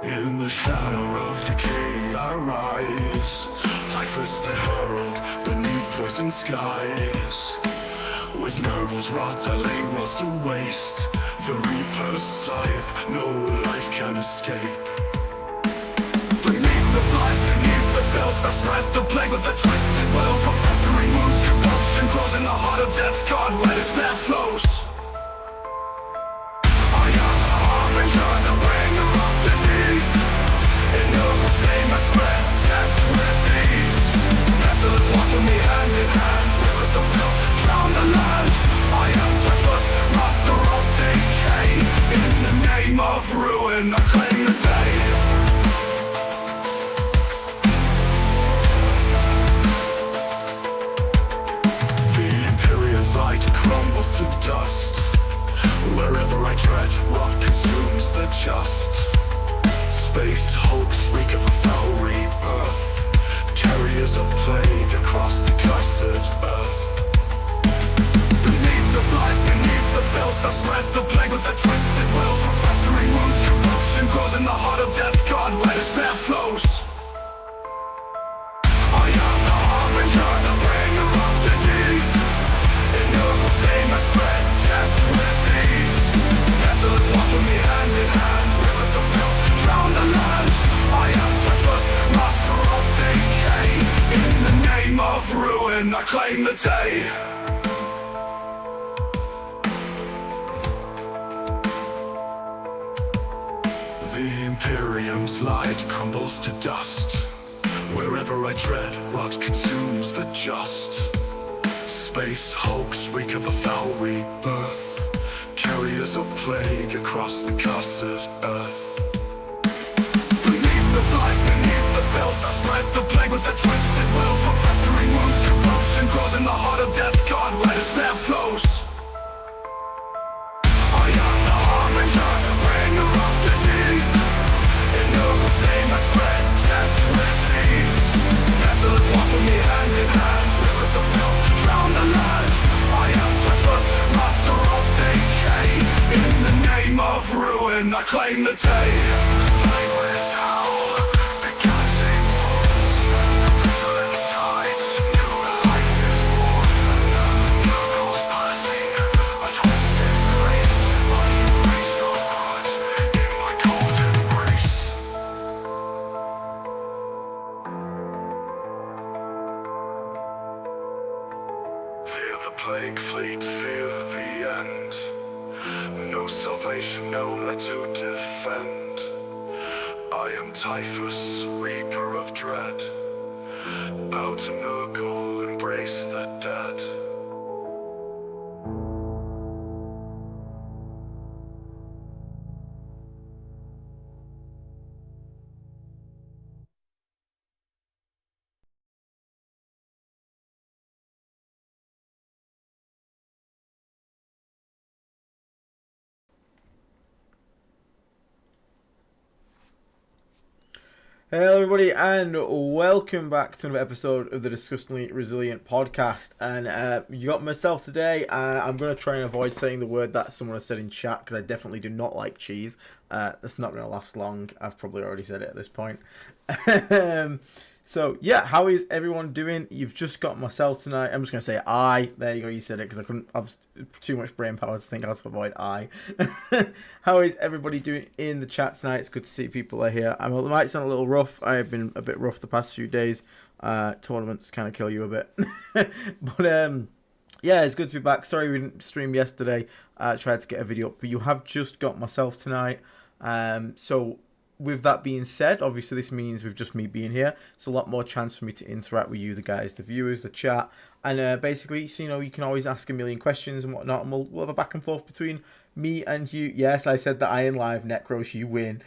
In the shadow of decay I rise, typhus the herald beneath poison skies. With Nerfs rot I lay walls to waste, the reaper's scythe no life can escape. Beneath the flies, beneath the filth, I spread the plague with a twisted will. From festering wounds, compulsion grows in the heart of death. God, let its blood flows. I am the harbinger, the bringer of disease. In Nerfs' name I spread death with ease. Vessels wash with me hand in hand, rivers of filth drown the land. I am typhus, master of decay. In the name of ruin, I claim the day. Light crumbles to dust. Wherever I tread, rot consumes the just. Space hulks reek of a foul rebirth, carriers of plague across the cursed earth. Beneath the flies, beneath the filth, I spread the plague with a twisted will. From festering wounds, corruption grows in the heart of death. God, where despair flows. I am the harbinger, the bringer of disease. In Nerfs' name I spread death with ease. Vessels wash with me hand in hand, rivers of filth drown the land. I am typhus, master of decay. In the name of ruin, I claim the day. The Imperium's light crumbles to dust. Wherever I tread, rot consumes the just. Space hulks reek of a foul rebirth, carriers of plague across the cursed earth. Beneath the flies, beneath the filth, I spread the plague with a twisted will. From festering wounds, corruption grows in the heart of death. God, where despair flows. I am the harbinger, the bringer of disease. In Nerfs' name I spread death with ease. Vessels wash with me hand in hand, rivers of filth drown the land. I am typhus, master of decay. In the name of ruin, I claim the day. Plagueless howl, beguiling walls, turbulent tides, new life is born. Nerfs passing, a twisted grace. I embrace your heart in my cold embrace. Fear the plague fleet, fear the end. No salvation, no let to defend. I am typhus, reaper of dread. Bow to Nurgle, embrace the dead. Hello everybody and welcome back to another episode of the Disgustingly Resilient podcast. And you got myself today. I'm going to try and avoid saying the word that someone has said in chat because I definitely do not like cheese. That's not going to last long. I've probably already said it at this point. So yeah, how is everyone doing? You've just got myself tonight. I'm just going to say I. There you go, you said it because I couldn't have too much brain power to think how to avoid I. How is everybody doing in the chat tonight? It's good to see people are here. I might sound a little rough. I've been a bit rough the past few days. Tournaments kind of kill you a bit. But yeah, it's good to be back. Sorry we didn't stream yesterday. I tried to get a video up, but you have just got myself tonight. So with that being said, obviously this means with just me being here, it's a lot more chance for me to interact with you, the guys, the viewers, the chat, and basically, so, you know, you can always ask a million questions and whatnot, and we'll have a back and forth between me and you. Yes, I said that I am live, Necros, you win.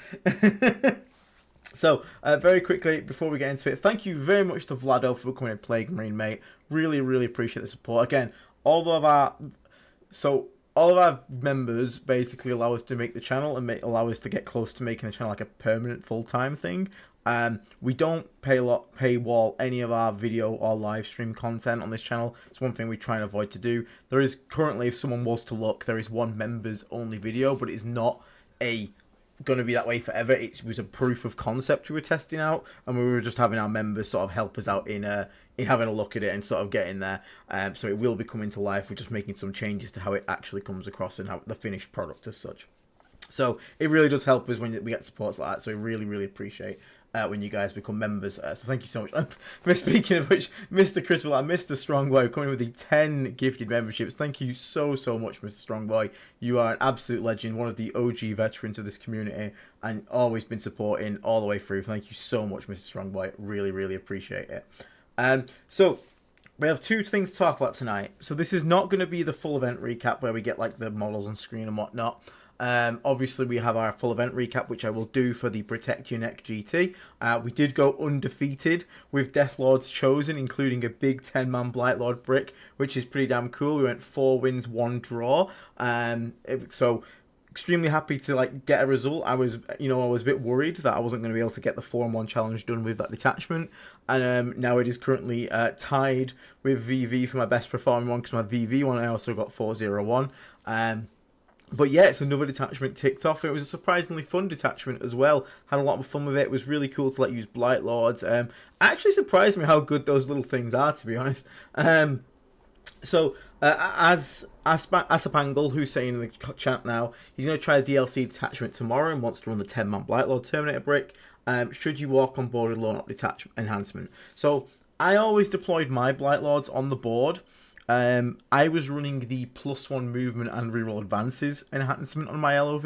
So, very quickly, before we get into it, thank you very much to Vlado for becoming a Plague Marine, mate. Really, really appreciate the support. Again, all of our members basically allow us to make the channel and allow us to get close to making the channel like a permanent full-time thing. We don't paywall any of our video or live stream content on this channel. It's one thing we try and avoid to do. There is currently, if someone was to look, there is one members only video, but it is not a going to be that way forever. It was a proof of concept we were testing out, and we were just having our members sort of help us out in having a look at it and sort of getting there. So it will be coming to life. We're just making some changes to how it actually comes across and how the finished product as such. So it really does help us when we get supports like that. So we really, really appreciate when you guys become members. So thank you so much. Speaking of which, Mr. Chris and Mr. Strongboy coming with the 10 gifted memberships. Thank you so much, Mr. Strongboy. You are an absolute legend, one of the OG veterans of this community, and always been supporting all the way through. Thank you so much, Mr. Strongboy. Really, really appreciate it. So we have two things to talk about tonight. So this is not going to be the full event recap where we get like the models on screen and whatnot. Obviously we have our full event recap, which I will do for the Protect Your Neck GT. We did go undefeated with Deathlords chosen, including a big 10-man Blightlord brick, which is pretty damn cool. We went 4 wins, 1 draw. So extremely happy to like get a result. I was a bit worried that I wasn't going to be able to get the 4-on-1 challenge done with that detachment, and now it is currently tied with VV for my best performing one, because my VV one I also got 401. But yeah, it's another detachment ticked off. It was a surprisingly fun detachment as well. Had a lot of fun with it. It was really cool to like use Blightlords. Actually surprised me how good those little things are, to be honest. So as Asapangle, who's saying in the chat now, he's going to try the DLC detachment tomorrow and wants to run the 10-man Blightlord Terminator brick. Should you walk on board with loan up detachment enhancement? So I always deployed my Blightlords on the board. I was running the +1 movement and reroll advances enhancement on my LOV.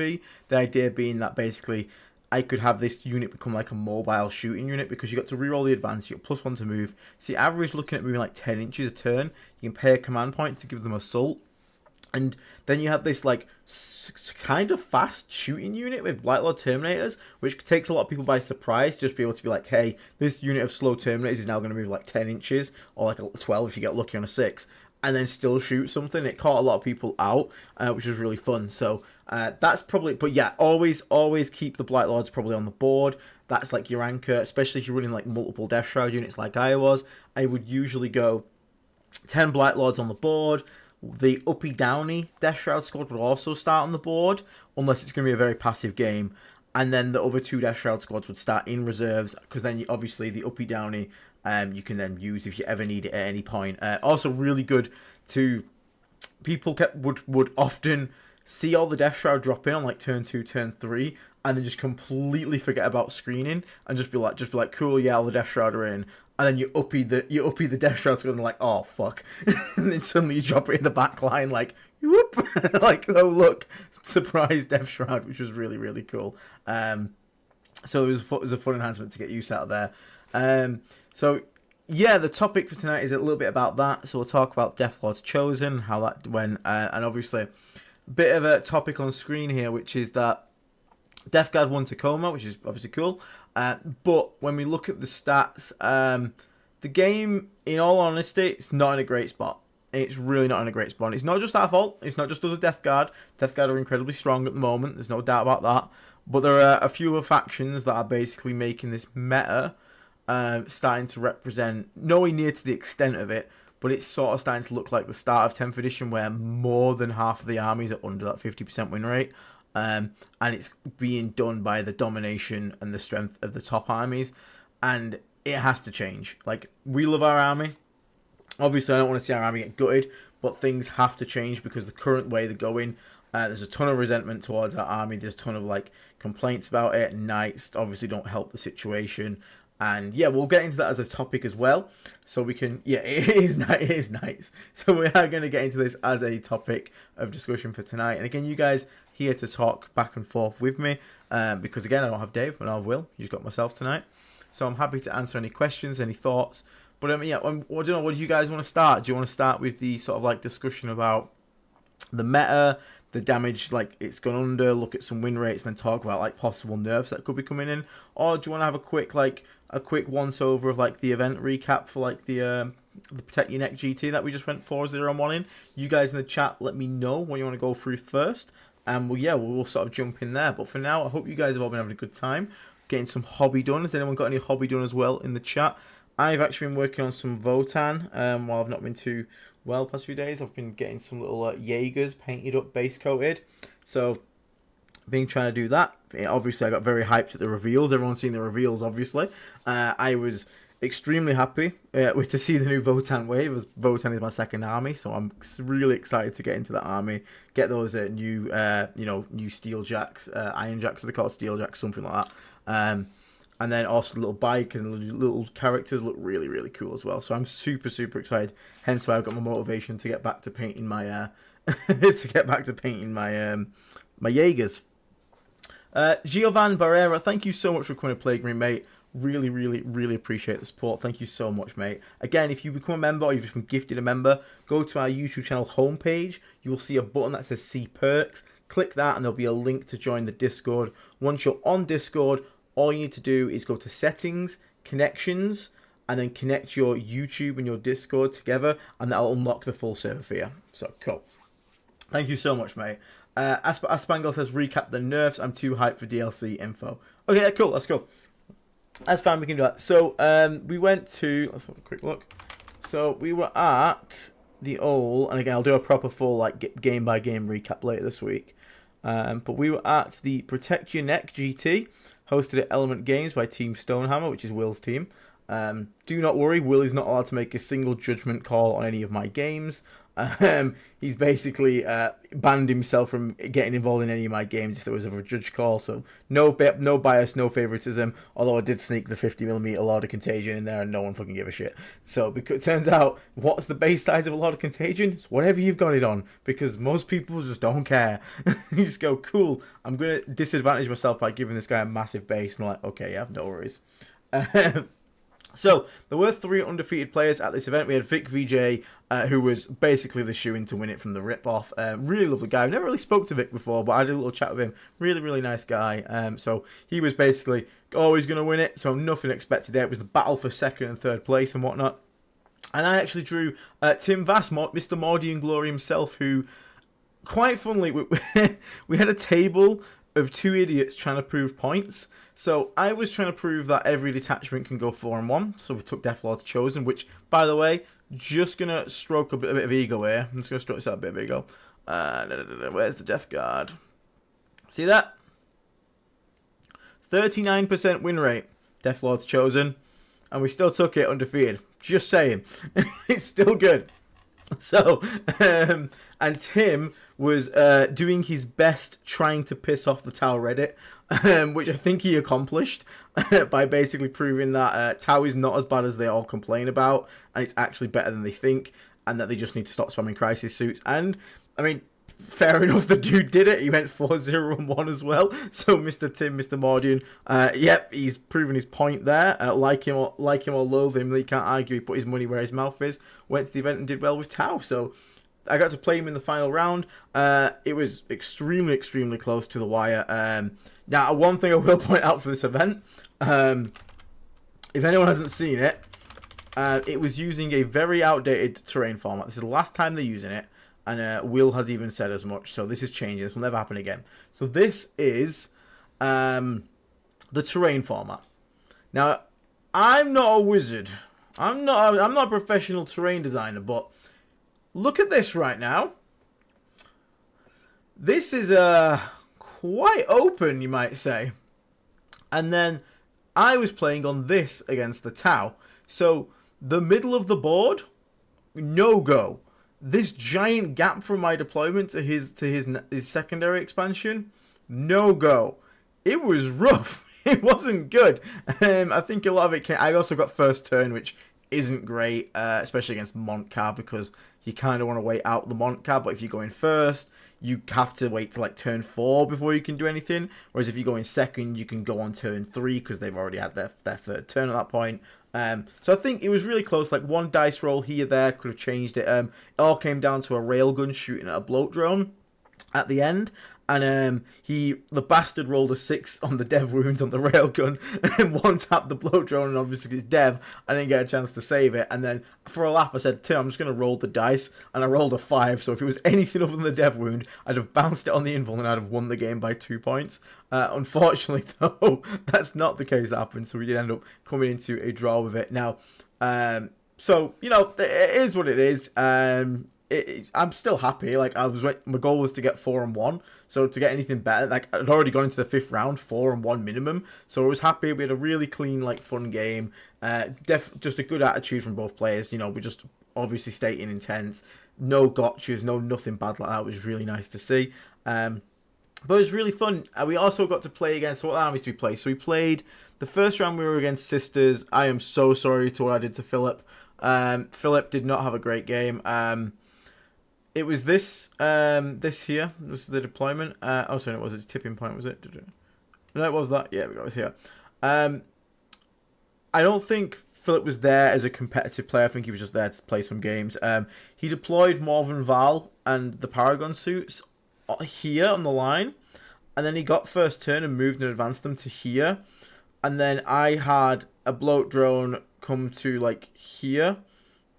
The idea being that basically I could have this unit become like a mobile shooting unit, because you got to reroll the advance, you got +1 to move. See, average looking at moving like 10 inches a turn. You can pay a command point to give them assault. And then you have this like kind of fast shooting unit with Blightlord Terminators, which takes a lot of people by surprise. Just be able to be like, hey, this unit of slow Terminators is now going to move like 10 inches, or like a 12 if you get lucky on a 6. And then still shoot something. It caught a lot of people out, which was really fun. So that's probably, but yeah, always keep the Blightlords probably on the board. That's like your anchor, especially if you're running like multiple Death Shroud units like I was. I would usually go 10 Blightlords on the board. The uppy downy Death Shroud squad would also start on the board, unless it's going to be a very passive game. And then the other 2 Death Shroud squads would start in reserves, because then obviously the uppy downy you can then use if you ever need it at any point. Also really good to people would often see all the Death Shroud drop in on like turn 2, turn 3, and then just completely forget about screening and just be like, cool, yeah, all the Death Shroud are in. And then you uppy the Death Shroud squad and like, oh fuck, and then suddenly you drop it in the back line like, whoop, like, oh look, surprise Death Shroud, which was really, really cool. So it was a fun enhancement to get use out of there. So yeah, the topic for tonight is a little bit about that. So we'll talk about Deathlords Chosen, how that went, and obviously a bit of a topic on screen here, which is that Death Guard won Tacoma, which is obviously cool. But when we look at the stats, the game, in all honesty, it's not in a great spot. It's really not in a great spot. It's not just our fault. It's not just us as Death Guard. Death Guard are incredibly strong at the moment. There's no doubt about that. But there are a few other factions that are basically making this meta starting to represent, nowhere near to the extent of it, but it's sort of starting to look like the start of 10th edition, where more than half of the armies are under that 50% win rate. And it's being done by the domination and the strength of the top armies. And it has to change. Like, we love our army. Obviously, I don't want to see our army get gutted, but things have to change, because the current way they're going, there's a ton of resentment towards our army. There's a ton of like complaints about it. Knights obviously don't help the situation. And yeah, we'll get into that as a topic as well. So we can, yeah, it is nice. So we are going to get into this as a topic of discussion for tonight. And again, you guys here to talk back and forth with me, because again, I don't have Dave, but I have Will. You just got myself tonight. So I'm happy to answer any questions, any thoughts. But yeah, I don't know, what do you guys want to start? Do you want to start with the sort of like discussion about the meta, the damage, like it's gone under, look at some win rates, and then talk about like possible nerfs that could be coming in? Or do you want to have a quick once over of like the event recap for like the Protect Your Neck GT that we just went 4-0-1 in? You guys in the chat, let me know what you want to go through first, and we'll sort of jump in there. But for now, I hope you guys have all been having a good time getting some hobby done. Has anyone got any hobby done as well in the chat? I've actually been working on some Votan while I've not been too well the past few days. I've been getting some little Jaegers painted up, base coated. So been trying to do that. Obviously, I got very hyped at the reveals. Everyone's seen the reveals, obviously. I was extremely happy with to see the new Votan wave, as Votan is my second army, so I'm really excited to get into that army, get those new new steel jacks, iron jacks, they call it steel jacks, something like that. And then also the little bike and little characters look really cool as well. So I'm super excited. Hence why I've got my motivation to get back to painting my my Jaegers. Giovan Barrera, thank you so much for coming to Play Green, mate. Really appreciate the support. Thank you so much, mate. Again, if you become a member or you've just been gifted a member, go to our YouTube channel homepage. You will see a button that says See Perks. Click that and there'll be a link to join the Discord. Once you're on Discord, all you need to do is go to Settings, Connections, and then connect your YouTube and your Discord together, and that'll unlock the full server for you. So, cool. Thank you so much, mate. Aspangle says, recap the nerfs. I'm too hyped for DLC info. Okay, cool. That's cool. That's fine. We can do that. So, we went to... Let's have a quick look. So, we were at the old... And again, I'll do a proper full game-by-game recap later this week. But we were at the Protect Your Neck GT, hosted at Element Games by Team Stonehammer, which is Will's team. Do not worry, Will is not allowed to make a single judgment call on any of my games. He's basically banned himself from getting involved in any of my games if there was ever a judge call. So no bias, no favoritism. Although I did sneak the 50mm Lord of Contagion in there, and no one fucking gave a shit. So because it turns out, what's the base size of a Lord of Contagion? It's whatever you've got it on, because most people just don't care. You just go, cool. I'm gonna disadvantage myself by giving this guy a massive base, and like, okay, yeah, no worries. So, there were 3 undefeated players at this event. We had Vic VJ, who was basically the shoe-in to win it from the rip-off. Really lovely guy. I never really spoke to Vic before, but I did a little chat with him. Really nice guy. So, he was basically always going to win it, so nothing expected there. It was the battle for 2nd and 3rd place and whatnot. And I actually drew Tim Vass, Mr. Mordy and Glory himself, who, quite funnily, we had a table of 2 idiots trying to prove points. So I was trying to prove that every detachment can go 4-1. So we took Deathlord's Chosen, which, by the way, just going to stroke a bit of ego here. I'm just going to stroke this out a bit of ego. Where's the Death Guard? See that? 39% win rate. Deathlord's Chosen. And we still took it undefeated. Just saying. It's still good. So, and Tim was doing his best trying to piss off the Tau Reddit, which I think he accomplished by basically proving that Tau is not as bad as they all complain about, and it's actually better than they think, and that they just need to stop spamming crisis suits. And, I mean, fair enough, the dude did it. He went 4-0-1 as well. So, Mr. Tim, Mr. Mordian, yep, he's proven his point there. Like him or loathe him, he can't argue. He put his money where his mouth is. Went to the event and did well with Tau. So, I got to play him in the final round. It was extremely close to the wire. Now, one thing I will point out for this event, if anyone hasn't seen it, it was using a very outdated terrain format. This is the last time they're using it. And Will has even said as much. So this is changing. This will never happen again. So this is the terrain format. Now, I'm not a wizard. I'm not a professional terrain designer. But look at this right now. This is quite open, you might say. And then I was playing on this against the Tau. So the middle of the board, no go. This giant gap from my deployment to his secondary expansion, no go. It was rough. It wasn't good. I think a lot of it came... I also got first turn, which isn't great, especially against Montcab, because you kind of want to wait out the Montcab, but if you go in first, you have to wait to like turn 4 before you can do anything. Whereas if you go in second, you can go on turn 3 because they've already had their 3rd turn at that point. So I think it was really close. Like one dice roll here, there could have changed it. It all came down to a railgun shooting at a bloat drone at the end. And the bastard rolled a 6 on the dev wounds on the railgun and one tapped the bloat drone, and obviously it's dev. I didn't get a chance to save it. And then for a laugh, I said, Tim, I'm just going to roll the dice. And I rolled a 5. So if it was anything other than the dev wound, I'd have bounced it on the invul and I'd have won the game by 2 points. Unfortunately, though, that's not the case that happened. So we did end up coming into a draw with it. Now, so, you know, it is what it is. I'm still happy. Like my goal was to get 4-1, so to get anything better, like I'd already gone into the 5th round 4-1 minimum, so I was happy. We had a really clean, like, fun game. Just a good attitude from both players. You know, we just obviously staying intense, no gotchas, no nothing bad like that. It was really nice to see. But it was really fun. We also got to play against, what armies did we play? So we played the first round, we were against Sisters. I am so sorry to what I did to Philip. Philip did not have a great game. It was this here. This is the deployment. Oh, sorry, it was a tipping point, was it? No, it was that. Yeah, we got it here. I don't think Philip was there as a competitive player. I think he was just there to play some games. He deployed Morven Val and the Paragon suits here on the line, and then he got first turn and moved and advanced them to here, and then I had a bloat drone come to, like, here,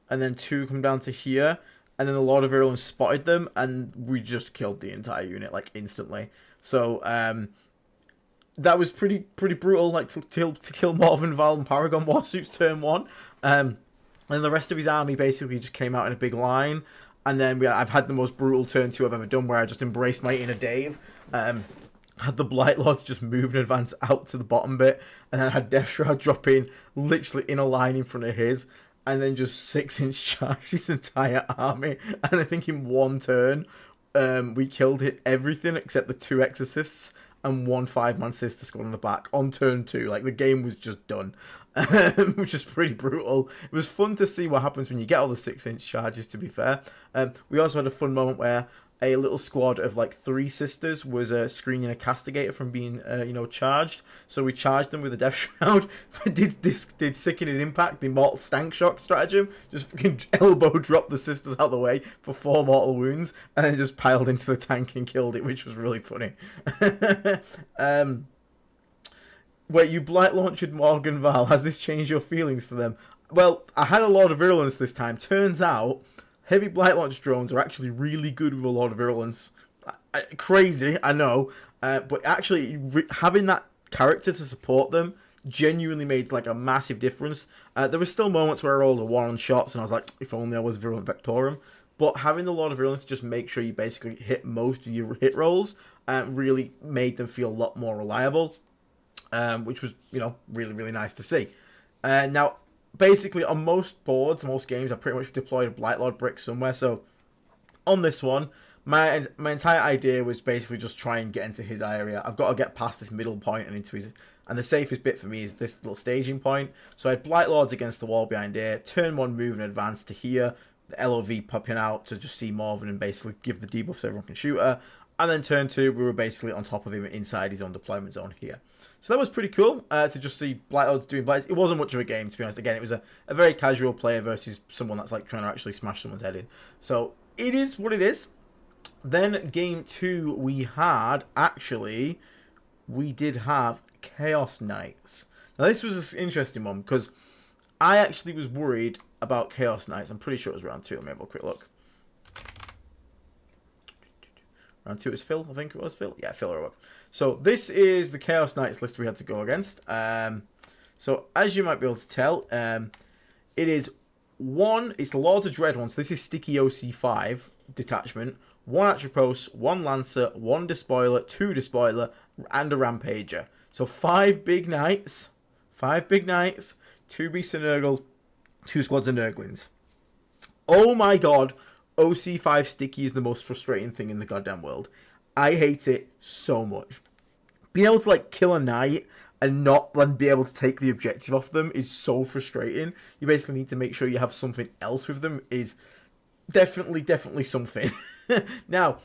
and then 2 come down to here, and then the Lord of Virulence spotted them, and we just killed the entire unit, like, instantly. So that was pretty brutal, like, to kill Morven Val and Paragon Warsuits turn 1. And the rest of his army basically just came out in a big line. And then I've had the most brutal turn 2 I've ever done, where I just embraced my inner Dave. Had the Blightlords just move and advance out to the bottom bit, and then I had Death Shroud drop in literally in a line in front of his, and then just 6-inch charge his entire army. And I think in one turn, we killed everything except the 2 Exorcists and 1 5-man Sister Squad on the back on turn 2. Like, the game was just done. Which is pretty brutal. It was fun to see what happens when you get all the 6-inch charges, to be fair. We also had a fun moment where a little squad of, like, 3 sisters was screening a castigator from being, charged. So we charged them with a Death Shroud. did sickening impact, the mortal stank shock stratagem. Just fucking elbow dropped the sisters out of the way for 4 mortal wounds, and then just piled into the tank and killed it, which was really funny. Wait, you Blight launched Morgan Val. Has this changed your feelings for them? Well, I had a Lord of Virulence this time. Turns out, heavy Blight launch drones are actually really good with a Lord of Virulence. Crazy, I know. But actually, having that character to support them genuinely made, like, a massive difference. There were still moments where I rolled a 1 on shots, and I was like, if only I was Virulent Vectorum. But having the Lord of Virulence just make sure you basically hit most of your hit rolls really made them feel a lot more reliable. Which was, really, really nice to see. Now, basically, on most boards, most games, I pretty much deployed a Blightlord brick somewhere. So, on this one, my entire idea was basically just try and get into his area. I've got to get past this middle point and into his... And the safest bit for me is this little staging point. So I had Blightlords against the wall behind here. Turn 1 move and advance to here. The LOV popping out to just see Morven and basically give the debuff so everyone can shoot her. And then turn 2, we were basically on top of him inside his own deployment zone here. So that was pretty cool to just see Blightlords doing Blights. It wasn't much of a game, to be honest. Again, it was a very casual player versus someone that's, like, trying to actually smash someone's head in. So it is what it is. Then game 2 we did have Chaos Knights. Now this was an interesting one because I actually was worried about Chaos Knights. I'm pretty sure it was round 2. Let me have a quick look. Round 2 is Phil, I think it was Phil. Yeah, Phil or what. So this is the Chaos Knights list we had to go against. So as you might be able to tell, it's the Lords of Dread one. So this is Sticky OC5 Detachment. 1 Atropos, 1 Lancer, 1 Despoiler, 2 Despoiler, and a Rampager. So 5 big knights, 2 Beasts of Nurgle, 2 squads of Nurglings. Oh my god, OC5 Sticky is the most frustrating thing in the goddamn world. I hate it so much. Being able to, like, kill a knight and not then be able to take the objective off them is so frustrating. You basically need to make sure you have something else with them is definitely something. Now,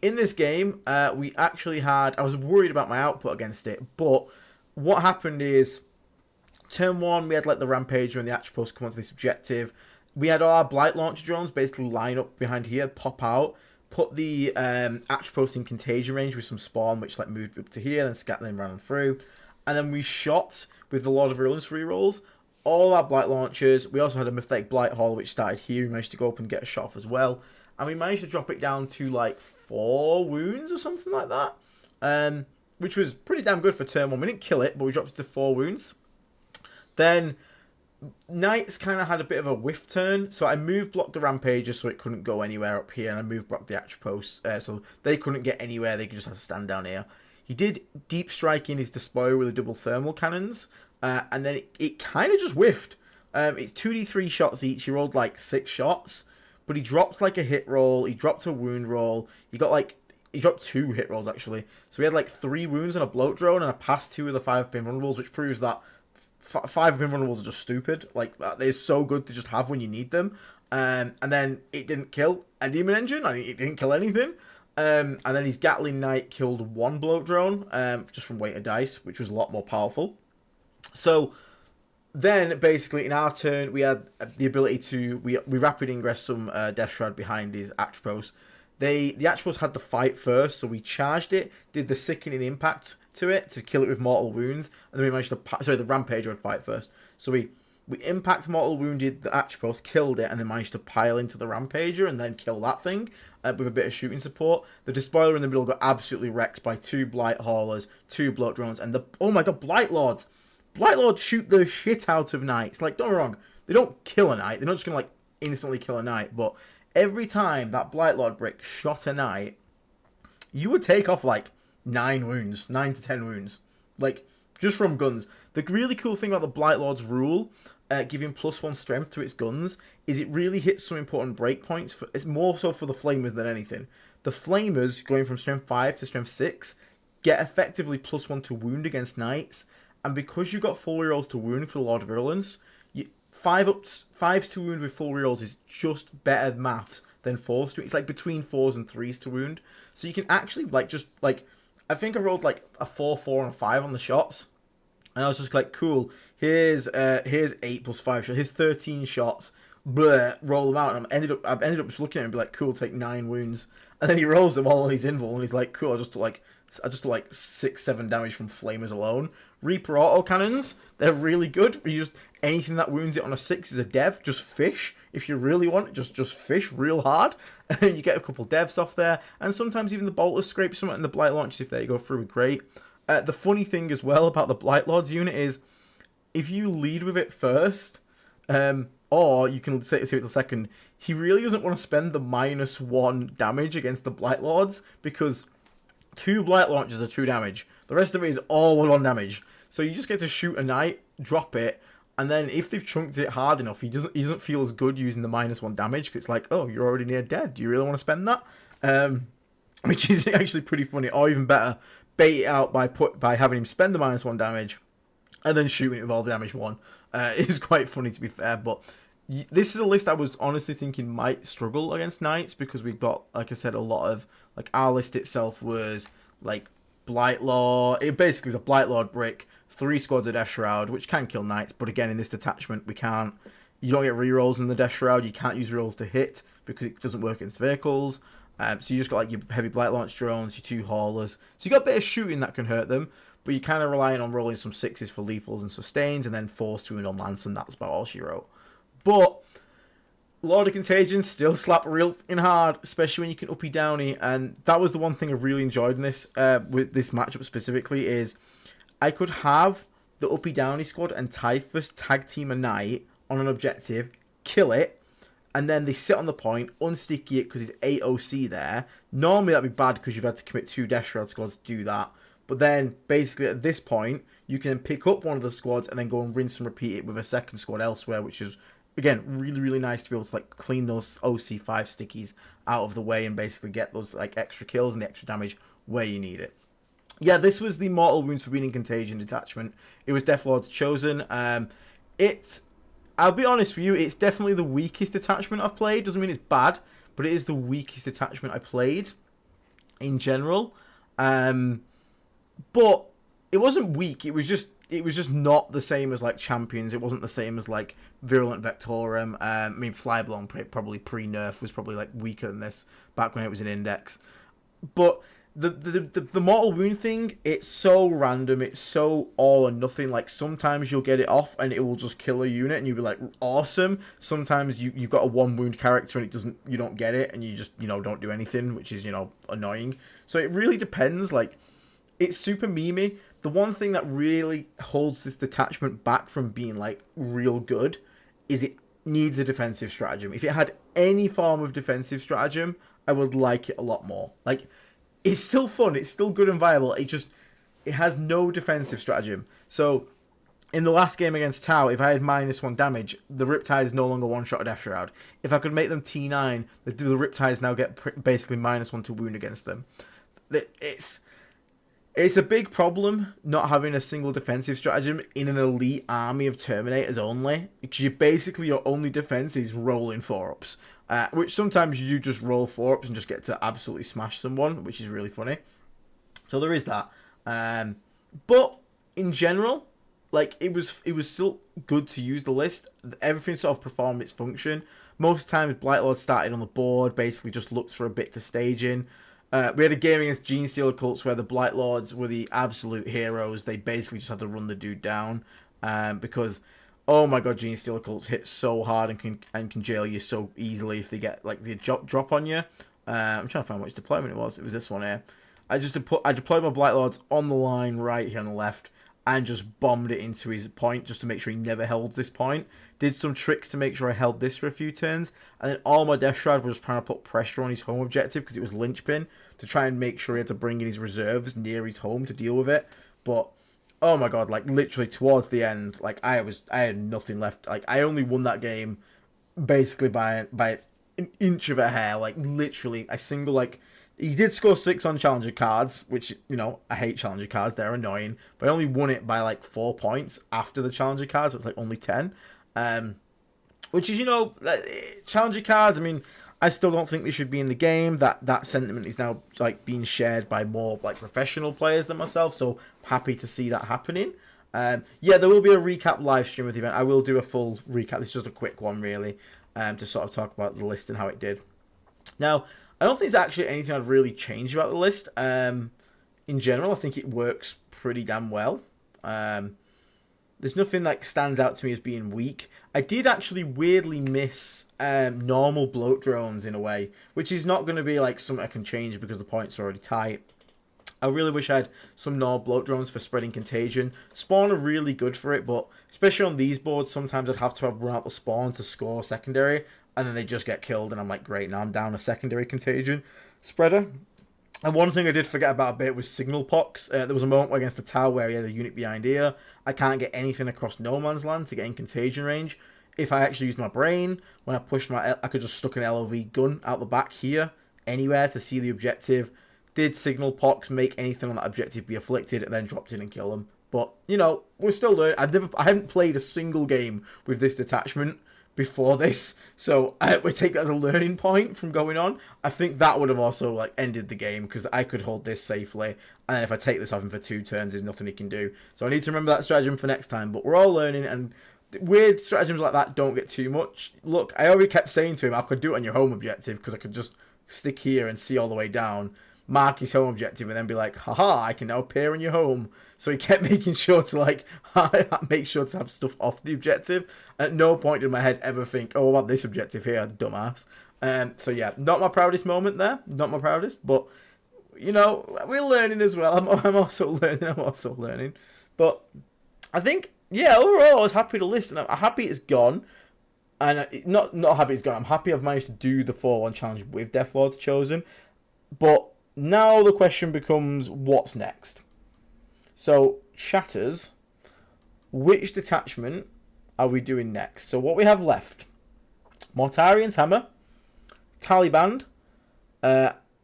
in this game, we actually had... I was worried about my output against it, but what happened is turn 1, we had, like, the Rampager and the Atropos come onto this objective. We had all our Blight launcher drones basically line up behind here, pop out, put the Atropos in contagion range with some spawn, which, like, moved up to here, then scatter them around through. And then we shot with the Lord of Virulence rerolls all our Blight launchers. We also had a Mythic Blight Hall, which started here. We managed to go up and get a shot off as well. And we managed to drop it down to, like, 4 wounds or something like that. Which was pretty damn good for turn 1. We didn't kill it, but we dropped it to 4 wounds. Then Knights kind of had a bit of a whiff turn, so I moved blocked the Rampager so it couldn't go anywhere up here, and I moved blocked the Atropos so they couldn't get anywhere, they could just have to stand down here. He did deep strike in his Despoiler with the double thermal cannons, and then it kind of just whiffed. It's 2d3 shots each, he rolled like 6 shots, but he dropped like a hit roll, he dropped a wound roll, he dropped 2 hit rolls actually, so he had like 3 wounds on a bloat drone, and I passed 2 of the 5-pin vulnerables, which proves that 5-pin vulnerables are just stupid. Like, they're so good to just have when you need them. And then it didn't kill a Demon Engine. I mean, it didn't kill anything. And then his Gatling Knight killed 1 bloat drone, just from weight of dice, which was a lot more powerful. So then, basically, in our turn, we had the ability to... We rapid ingress some Death Shroud behind his Atropos. The Atropos had the fight first, so we charged it, did the sickening impact to it to kill it with mortal wounds, and then we managed to... Sorry, the Rampager would fight first. So we impact mortal wounded the Atropos, killed it, and then managed to pile into the Rampager and then kill that thing with a bit of shooting support. The Despoiler in the middle got absolutely wrecked by 2 Blight Haulers, 2 Bloat Drones, and the... Oh my god, Blightlords! Blightlords shoot the shit out of Knights. Like, don't get me wrong, they don't kill a Knight. They're not just going to, like, instantly kill a Knight, but... Every time that Blightlord brick shot a Knight, you would take off like 9 wounds, 9 to 10 wounds, like just from guns. The really cool thing about the Blightlord's rule, giving +1 strength to its guns, is it really hits some important breakpoints. It's more so for the Flamers than anything. The Flamers, going from strength 5 to strength 6, get effectively +1 to wound against Knights, and because you've got full rerolls to wound for the Lord of Virulence, 5s to wound with full rerolls is just better maths than 4s to. It's like between 4s and 3s to wound. So you can actually I think I rolled like a 4, 4, and a 5 on the shots, and I was just like, cool. Here's 8 plus 5 shots. Here's 13 shots. Blah, roll them out, and I've ended up just looking at him and be like, cool, take 9 wounds, and then he rolls them all on his invul, and he's like, cool. I just do like 6, 7 damage from Flamers alone. Reaper autocannons, they're really good. You just anything that wounds it on a 6 is a dev. Just fish if you really want. Just fish real hard, and you get a couple devs off there. And sometimes even the bolters scrape something, and the blight launches if they go through are great. The funny thing as well about the Blightlords unit is if you lead with it first, or you can say it till second, he really doesn't want to spend the -1 damage against the Blightlords because 2 blight launches are 2 damage. The rest of it is all 1 damage. So you just get to shoot a Knight, drop it, and then if they've chunked it hard enough, he doesn't feel as good using the -1 damage because it's like, oh, you're already near dead. Do you really want to spend that? Which is actually pretty funny. Or even better, bait it out by having him spend the -1 damage and then shooting it with all the damage 1. It is quite funny, to be fair, but this is a list I was honestly thinking might struggle against Knights because we've got, like I said, a lot of, like, our list itself was like Blightlord. It basically is a Blightlord brick, 3 squads of Death Shroud, which can kill Knights, but again, in this detachment, we can't. You don't get rerolls in the Death Shroud. You can't use rerolls to hit because it doesn't work against vehicles. So you just got like your heavy Blight Launch drones, your 2 haulers. So you got a bit of shooting that can hurt them, but you're kind of relying on rolling some 6s for lethals and sustains, and then 4s to wound on Lance, and that's about all she wrote. But Lord of Contagion still slap real in hard, especially when you can uppy downy, and that was the one thing I've really enjoyed in this with this matchup specifically is I could have the uppy downy squad and Typhus tag team a Knight on an objective, kill it, and then they sit on the point, unsticky it because it's 8 OC there. Normally that'd be bad because you've had to commit 2 Death Shroud squads to do that. But then, basically at this point, you can pick up one of the squads and then go and rinse and repeat it with a second squad elsewhere, which is, again, really, really nice to be able to like clean those OC5 stickies out of the way and basically get those like extra kills and the extra damage where you need it. Yeah, this was the Mortal Wounds for Winning Contagion detachment. It was Deathlord's chosen. I'll be honest with you, it's definitely the weakest detachment I've played. Doesn't mean it's bad, but it is the weakest detachment I played in general. But it wasn't weak. It was just not the same as like Champions. It wasn't the same as like Virulent Vectorum. I mean, Flyblown probably pre-nerf was probably like weaker than this back when it was in Index. But the Mortal Wound thing, it's so random. It's so all or nothing. Like sometimes you'll get it off and it will just kill a unit and you'll be like awesome. Sometimes you've got a 1 wound character and you don't get it and you just don't do anything, which is annoying. So it really depends. Like, it's super memey, the one thing that really holds this detachment back from being like real good is it needs a defensive stratagem. If it had any form of defensive stratagem, I would like it a lot more. Like, it's still fun, it's still good and viable. It has no defensive stratagem. So in the last game against Tau, if I had -1 damage, the Riptide is no longer one-shot a Death Shroud. If I could make them T9, the Riptides now get basically -1 to wound against them. It's a big problem not having a single defensive stratagem in an elite army of Terminators only. Because your only defense is rolling 4-ups. Which sometimes you just roll 4-ups and just get to absolutely smash someone, which is really funny. So there is that. But in general, like, it was still good to use the list. Everything sort of performed its function. Most times, Blightlords started on the board, basically just looked for a bit to stage in. We had a game against Genestealer Cults where the Blightlords were the absolute heroes. They basically just had to run the dude down because, oh my god, Genestealer Cults hit so hard and can jail you so easily if they get like the drop on you. I'm trying to find which deployment it was. It was this one here. I deployed my Blightlords on the line right here on the left and just bombed it into his point just to make sure he never held this point. Did some tricks to make sure I held this for a few turns. And then all my Death Shroud was trying to put pressure on his home objective because it was linchpin to try and make sure he had to bring in his reserves near his home to deal with it. But, oh my god, like, literally towards the end, like, I had nothing left. Like, I only won that game basically by an inch of a hair. Like, literally, he did score 6 on Challenger cards, which, you know, I hate Challenger cards. They're annoying. But I only won it by, like, 4 points after the Challenger cards. So it's, like, only 10. Which is, you know, Challenger cards, I mean, I still don't think they should be in the game. That sentiment is now, like, being shared by more, like, professional players than myself. So, happy to see that happening. Yeah, there will be a recap live stream of the event. I will do a full recap. This is just a quick one, really, to sort of talk about the list and how it did. Now, I don't think there's actually anything I'd really change about the list. In general, I think it works pretty damn well. There's nothing like stands out to me as being weak. I did actually weirdly miss normal bloat drones in a way, which is not going to be like something I can change because the points are already tight. I really wish I had some normal bloat drones for spreading contagion. Spawn are really good for it, but especially on these boards, sometimes I'd have to run out the spawn to score secondary, and then they just get killed, and I'm like, great, now I'm down a secondary contagion spreader. And one thing I did forget about a bit was signal pox. There was a moment against the tower where he had a unit behind here. I can't get anything across no man's land to get in contagion range. If I actually used my brain, when I pushed I could just stuck an LOV gun out the back here, anywhere to see the objective. Did signal pox make anything on that objective be afflicted, and then dropped in and kill them. But, you know, we're still learning. I haven't played a single game with this detachment before this, so we take that as a learning point from going on. I think that would have also like ended the game because I could hold this safely, and then if I take this off him for 2 turns, there's nothing he can do. So I need to remember that stratagem for next time. But we're all learning, and weird stratagems like that don't get too much. Look, I already kept saying to him I could do it on your home objective because I could just stick here and see all the way down, mark his home objective, and then be like, haha, I can now appear in your home. So he kept making sure to like make sure to have stuff off the objective. At no point in my head ever think, oh, what about this objective here, dumbass. So yeah, not my proudest moment there, not my proudest, but you know, we're learning as well. I'm also learning. But I think, yeah, overall I was happy to listen. I'm happy it's gone. And not happy it's gone. I'm happy I've managed to do the 4-1 challenge with Deathlords chosen. But now the question becomes, what's next? So, chatters, which detachment are we doing next? So what we have left, Mortarian's Hammer, Taliban,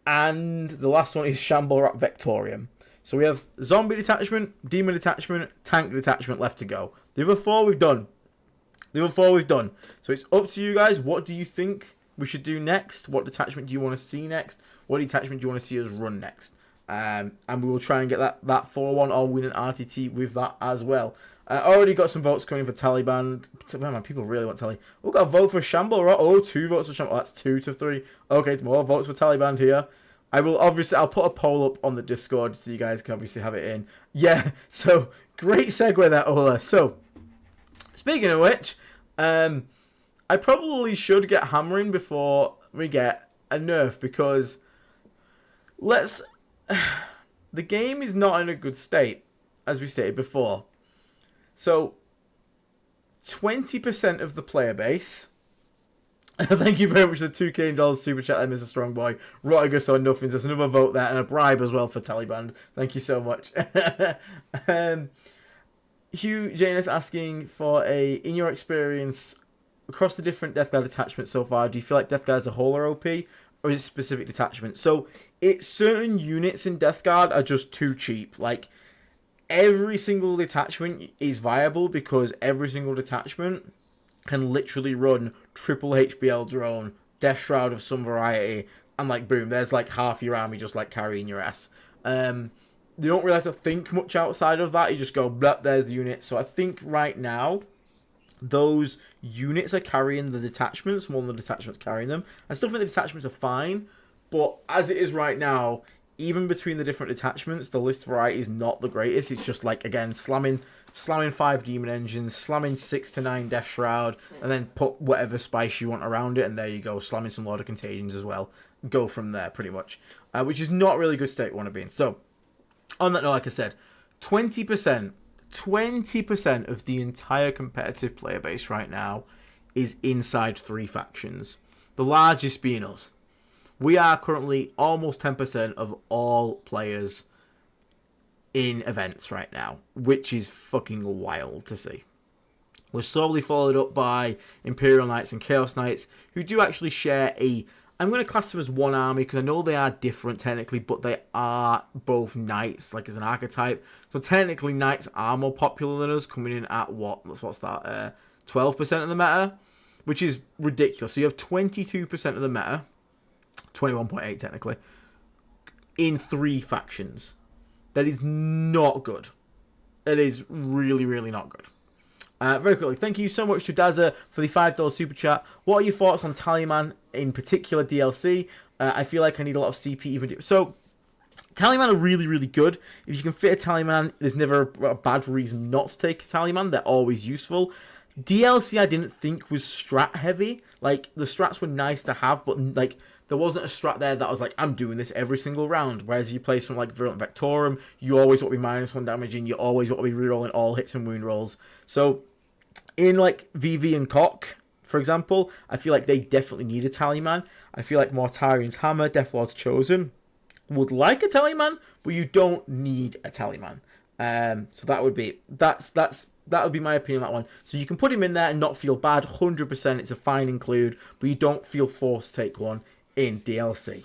and the last one is Shamble Vectorium. So we have Zombie Detachment, Demon Detachment, Tank Detachment left to go. The other 4 we've done. So it's up to you guys. What do you think we should do next? What detachment do you want to see next? What detachment do you want to see us run next? And we will try and get that 4-1 or win an RTT with that as well. Already got some votes coming for Taliban. Man, people really want Taliban. We've got a vote for Shamble. Oh, 2 votes for Shamble. That's 2 to 3. Okay, more votes for Taliban here. I'll put a poll up on the Discord so you guys can obviously have it in. Yeah, so great segue there, Ola. So, speaking of which, I probably should get hammering before we get a nerf because the game is not in a good state. as we stated before. So 20% of the player base. Thank you very much for the $2K super chat there, Mr. Strongboy. Rotigus or nothing. There's another vote there and a bribe as well for Taliban. Thank you so much. Hugh Jane is asking for in your experience, across the different Death Guard detachments so far, do you feel like Death Guard as a whole are OP? Or is it specific detachments? So, it's certain units in Death Guard are just too cheap. Like, every single detachment is viable because every single detachment can literally run triple HBL drone, Death Shroud of some variety, and like boom, there's like half your army just like carrying your ass. They don't really have to think much outside of that. You just go, blah, there's the unit. So I think right now, those units are carrying the detachments more than the detachments carrying them. I still think the detachments are fine, but as it is right now, even between the different detachments, the list variety is not the greatest. It's just like, again, slamming 5 demon engines, slamming 6 to 9 Death Shroud, and then put whatever spice you want around it, and there you go, slamming some Lord of Contagions as well. Go from there, pretty much. Which is not really good state we want to be in. So, on that note, like I said, 20% of the entire competitive player base right now is inside 3 factions. The largest being us. We are currently almost 10% of all players in events right now, which is fucking wild to see. We're slowly followed up by Imperial Knights and Chaos Knights, who do actually share I'm going to class them as one army, because I know they are different technically, but they are both Knights, like as an archetype. So technically, Knights are more popular than us, coming in at what's that, 12% of the meta, which is ridiculous. So you have 22% of the meta, 21.8 technically, in 3 factions. That is not good. It is really, really not good. Very quickly, thank you so much to Dazza for the $5 super chat. What are your thoughts on Taliban in particular DLC? I feel like I need a lot of CP even. So, Taliban are really, really good. If you can fit a Taliban, there's never a bad reason not to take a Taliban. They're always useful. DLC I didn't think was strat heavy. Like, the strats were nice to have, but like, there wasn't a strat there that was like, I'm doing this every single round. Whereas if you play something like Virulent Vectorum, you always want to be -1 damaging, you always want to be rerolling all hits and wound rolls. So, in like VV and Cock, for example, I feel like they definitely need a Taliban. I feel like Mortarian's Hammer, Deathlord's Chosen would like a Taliban, but you don't need a Taliban. So that would be that would be my opinion on that one. So you can put him in there and not feel bad. 100%, it's a fine include, but you don't feel forced to take one in DLC.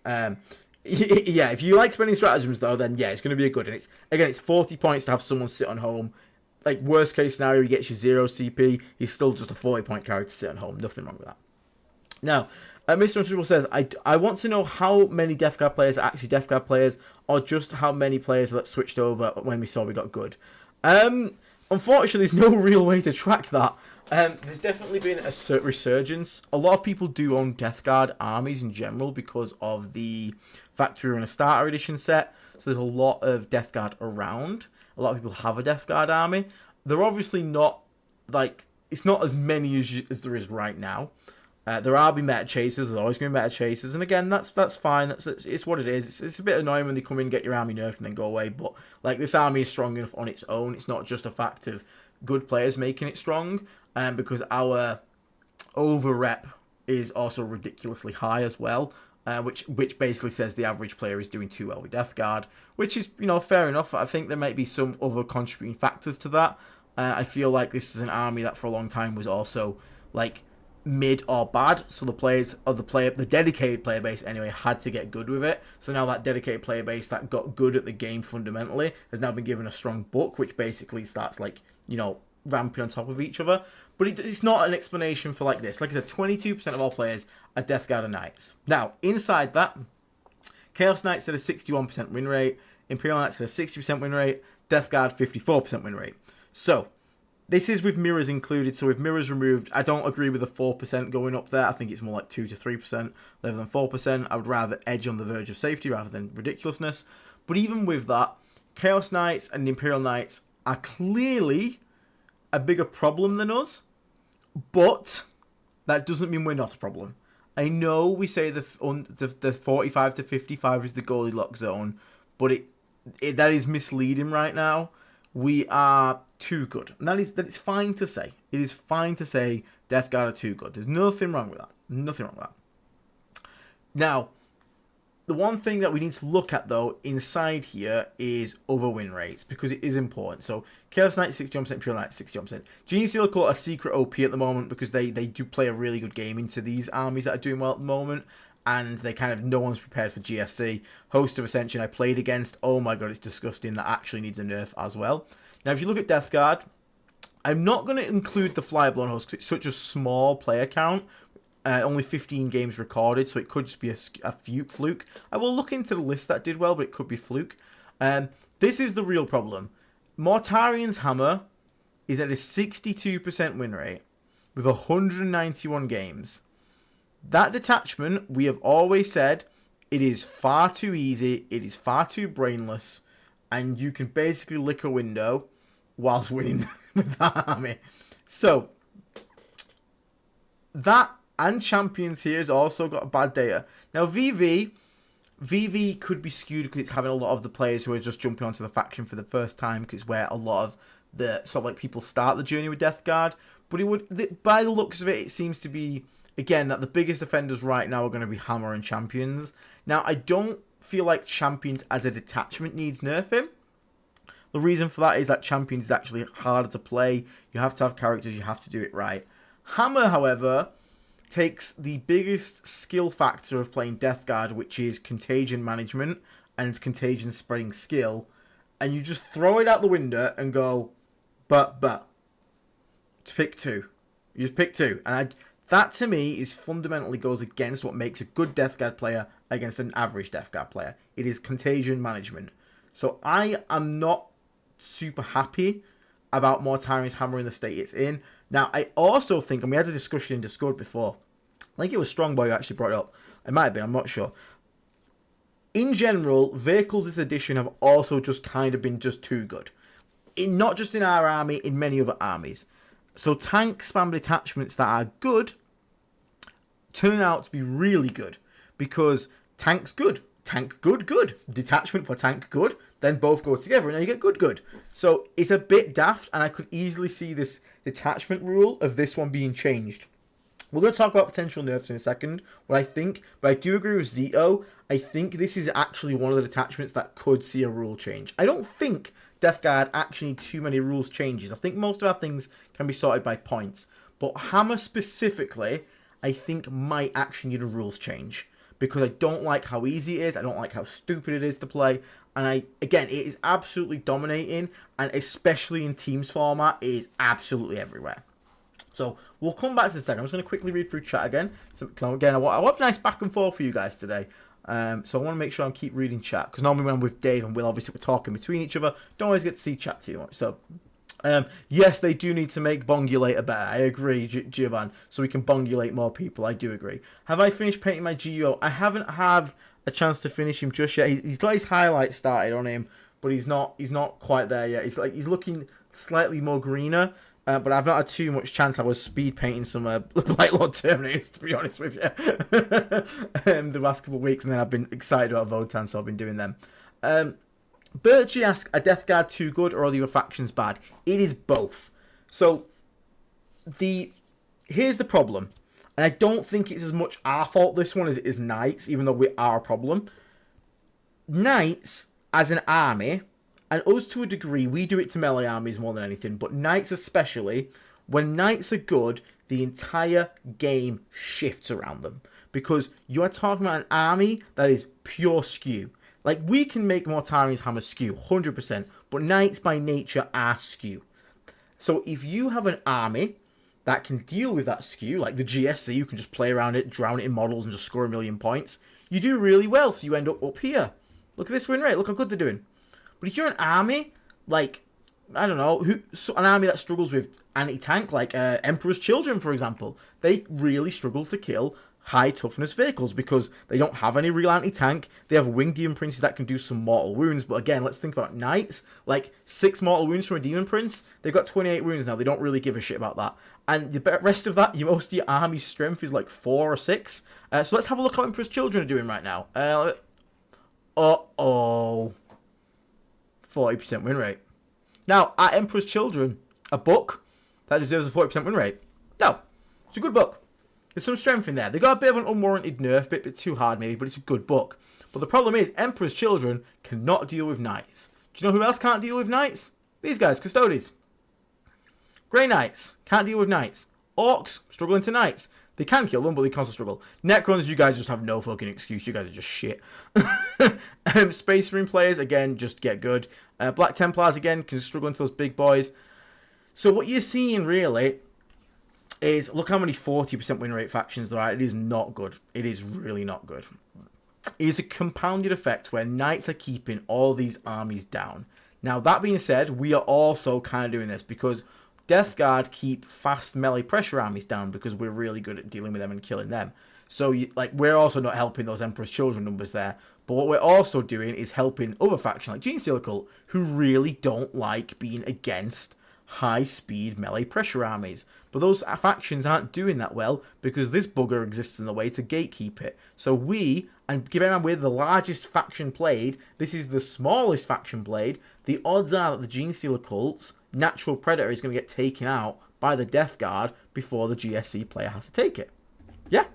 Yeah, if you like spending stratagems though, then yeah, it's going to be a good. And it's 40 points to have someone sit on home. Like, worst case scenario, he gets you 0 CP. He's still just a 40-point character to sit at home. Nothing wrong with that. Now, Mr. Untouchable says, I want to know how many Death Guard players are actually Death Guard players, or just how many players that switched over when we saw we got good. Unfortunately, there's no real way to track that. There's definitely been a resurgence. A lot of people do own Death Guard armies in general because of the Factory and a Starter Edition set. So there's a lot of Death Guard around. A lot of people have a Death Guard army. They're obviously not, like, it's not as many as there is right now. There are meta chasers. There's always going to be meta chasers. And again, that's fine. It's what it is. It's a bit annoying when they come in, get your army nerfed, and then go away. But, like, this army is strong enough on its own. It's not just a fact of good players making it strong. Because our over-rep is also ridiculously high as well. Which basically says the average player is doing too well with Death Guard, which is, fair enough. I think there might be some other contributing factors to that. I feel like this is an army that for a long time was also like mid or bad, so the dedicated player base anyway had to get good with it. So now that dedicated player base that got good at the game fundamentally has now been given a strong book, which basically starts like ramping on top of each other. But it's not an explanation for like this. Like I said, 22% of all players are Death Guard and Knights. Now, inside that, Chaos Knights had a 61% win rate, Imperial Knights had a 60% win rate, Death Guard 54% win rate. So, this is with mirrors included. So with mirrors removed, I don't agree with the 4% going up there. I think it's more like 2 to 3% rather than 4%. I would rather edge on the verge of safety rather than ridiculousness. But even with that, Chaos Knights and Imperial Knights are clearly a bigger problem than us, but that doesn't mean we're not a problem. I know we say the 45 to 55 is the Goldilocks zone, but that is misleading right now. we are too good. And that is fine to say. It is fine to say Death Guard are too good. There's nothing wrong with that. Nothing wrong with that. Now, the one thing that we need to look at, though, inside here is other win rates, because it is important. So, Chaos Knight 61%, Pure Knight 61%. Genie Stealer call a secret OP at the moment, because they do play a really good game into these armies that are doing well at the moment, and they kind of, no one's prepared for GSC. Host of Ascension I played against, oh my god, it's disgusting. That actually needs a nerf as well. Now, if you look at Death Guard, I'm not going to include the Flyblown Host because it's such a small player count. Only 15 games recorded, so it could just be a fluke. I will look into the list that did well, but it could be fluke. This is the real problem. Mortarian's Hammer is at a 62% win rate with 191 games. That detachment, we have always said, it is far too easy, it is far too brainless, and you can basically lick a window whilst winning with that army. So, that and Champions here has also got a bad data. Now, VV could be skewed because it's having a lot of the players who are just jumping onto the faction for the first time, because it's where a lot of the sort of like people start the journey with Death Guard. But it would, by the looks of it, it seems to be, again, that the biggest offenders right now are going to be Hammer and Champions. Now, I don't feel like Champions as a detachment needs nerfing. The reason for that is that Champions is actually harder to play. You have to have characters, you have to do it right. Hammer, however, takes the biggest skill factor of playing Death Guard, which is contagion management and contagion spreading skill, and you just throw it out the window and go, but, to pick two. You just pick two. And that, to me, is fundamentally goes against what makes a good Death Guard player against an average Death Guard player. It is contagion management. So I am not super happy about Mortarian's Hammer in the state it's in. Now, I also think, and we had a discussion in Discord before, I think it was Strongboy who actually brought it up. It might have been, I'm not sure. In general, vehicles this edition have also just kind of been just too good. Not just in our army, in many other armies. So tank spam detachments that are good turn out to be really good. Because tank's good. Tank good, good. Detachment for tank good. Then both go together and then you get good, good. So it's a bit daft, and I could easily see this detachment rule of this one being changed. We're going to talk about potential nerfs in a second, what I think, but I do agree with Zito. I think this is actually one of the detachments that could see a rule change. I don't think Death Guard actually need too many rules changes. I think most of our things can be sorted by points. But Hammer specifically, I think might actually need a rules change. Because I don't like how easy it is, I don't like how stupid it is to play. And again, it is absolutely dominating, and especially in teams format, it is absolutely everywhere. So, we'll come back to the second. I'm just going to quickly read through chat again. So, again, I want a nice back and forth for you guys today. So, I want to make sure I keep reading chat. Because normally when I'm with Dave and Will, obviously we're talking between each other. Don't always get to see chat too much. So, yes, they do need to make Bongulator better. I agree, Giovan. So we can Bongulate more people. I do agree. Have I finished painting my GUO? I haven't had a chance to finish him just yet. He's got his highlights started on him, but he's not quite there yet. He's looking slightly more greener. But I've not had too much chance. I was speed painting some Blightlord Terminators, to be honest with you, the last couple of weeks, and then I've been excited about Votan, so I've been doing them. Birchie asks, are Death Guard too good, or are the other factions bad? It is both. So, here's the problem, and I don't think it's as much our fault, this one, as it is Knights, even though we are a problem. Knights, as an army, and us to a degree, we do it to melee armies more than anything, but Knights especially, when Knights are good, the entire game shifts around them. Because you are talking about an army that is pure skew. Like, we can make Mortarian's Hammer skew, 100%, but Knights by nature are skew. So if you have an army that can deal with that skew, like the GSC, you can just play around it, drown it in models, and just score 1,000,000 points, you do really well, so you end up here. Look at this win rate, look how good they're doing. But if you're an army, like, I don't know, an army that struggles with anti-tank, like Emperor's Children, for example, they really struggle to kill high toughness vehicles because they don't have any real anti-tank. They have winged demon princes that can do some mortal wounds, but again, let's think about Knights. Like, 6 mortal wounds from a demon prince, they've got 28 wounds now. They don't really give a shit about that. And the rest of that, most of your army's strength is like 4 or 6. So let's have a look at what Emperor's Children are doing right now. 40% win rate. Now, are Emperor's Children a book that deserves a 40% win rate? No. It's a good book. There's some strength in there. They got a bit of an unwarranted nerf, a bit too hard maybe, but it's a good book. But the problem is, Emperor's Children cannot deal with knights. Do you know who else can't deal with knights? These guys, Custodes. Grey Knights can't deal with knights. Orcs struggling to knights. They can kill them, but they can also struggle. Necrons, you guys just have no fucking excuse. You guys are just shit. Space Marine players, again, just get good. Black Templars, again, can struggle into those big boys. So what you're seeing, really, is look how many 40% win rate factions there are. It is not good. It is really not good. It is a compounded effect where knights are keeping all these armies down. Now, that being said, we are also kind of doing this because Death Guard keep fast melee pressure armies down because we're really good at dealing with them and killing them. So, we're also not helping those Emperor's Children numbers there. But what we're also doing is helping other factions like Genestealer Cult, who really don't like being against high-speed melee pressure armies. But those factions aren't doing that well because this bugger exists in the way to gatekeep it. So we, and keep in mind we're the largest faction played, this is the smallest faction played, the odds are that the Genestealer Cult's natural predator is going to get taken out by the Death Guard before the GSC player has to take it. Yeah.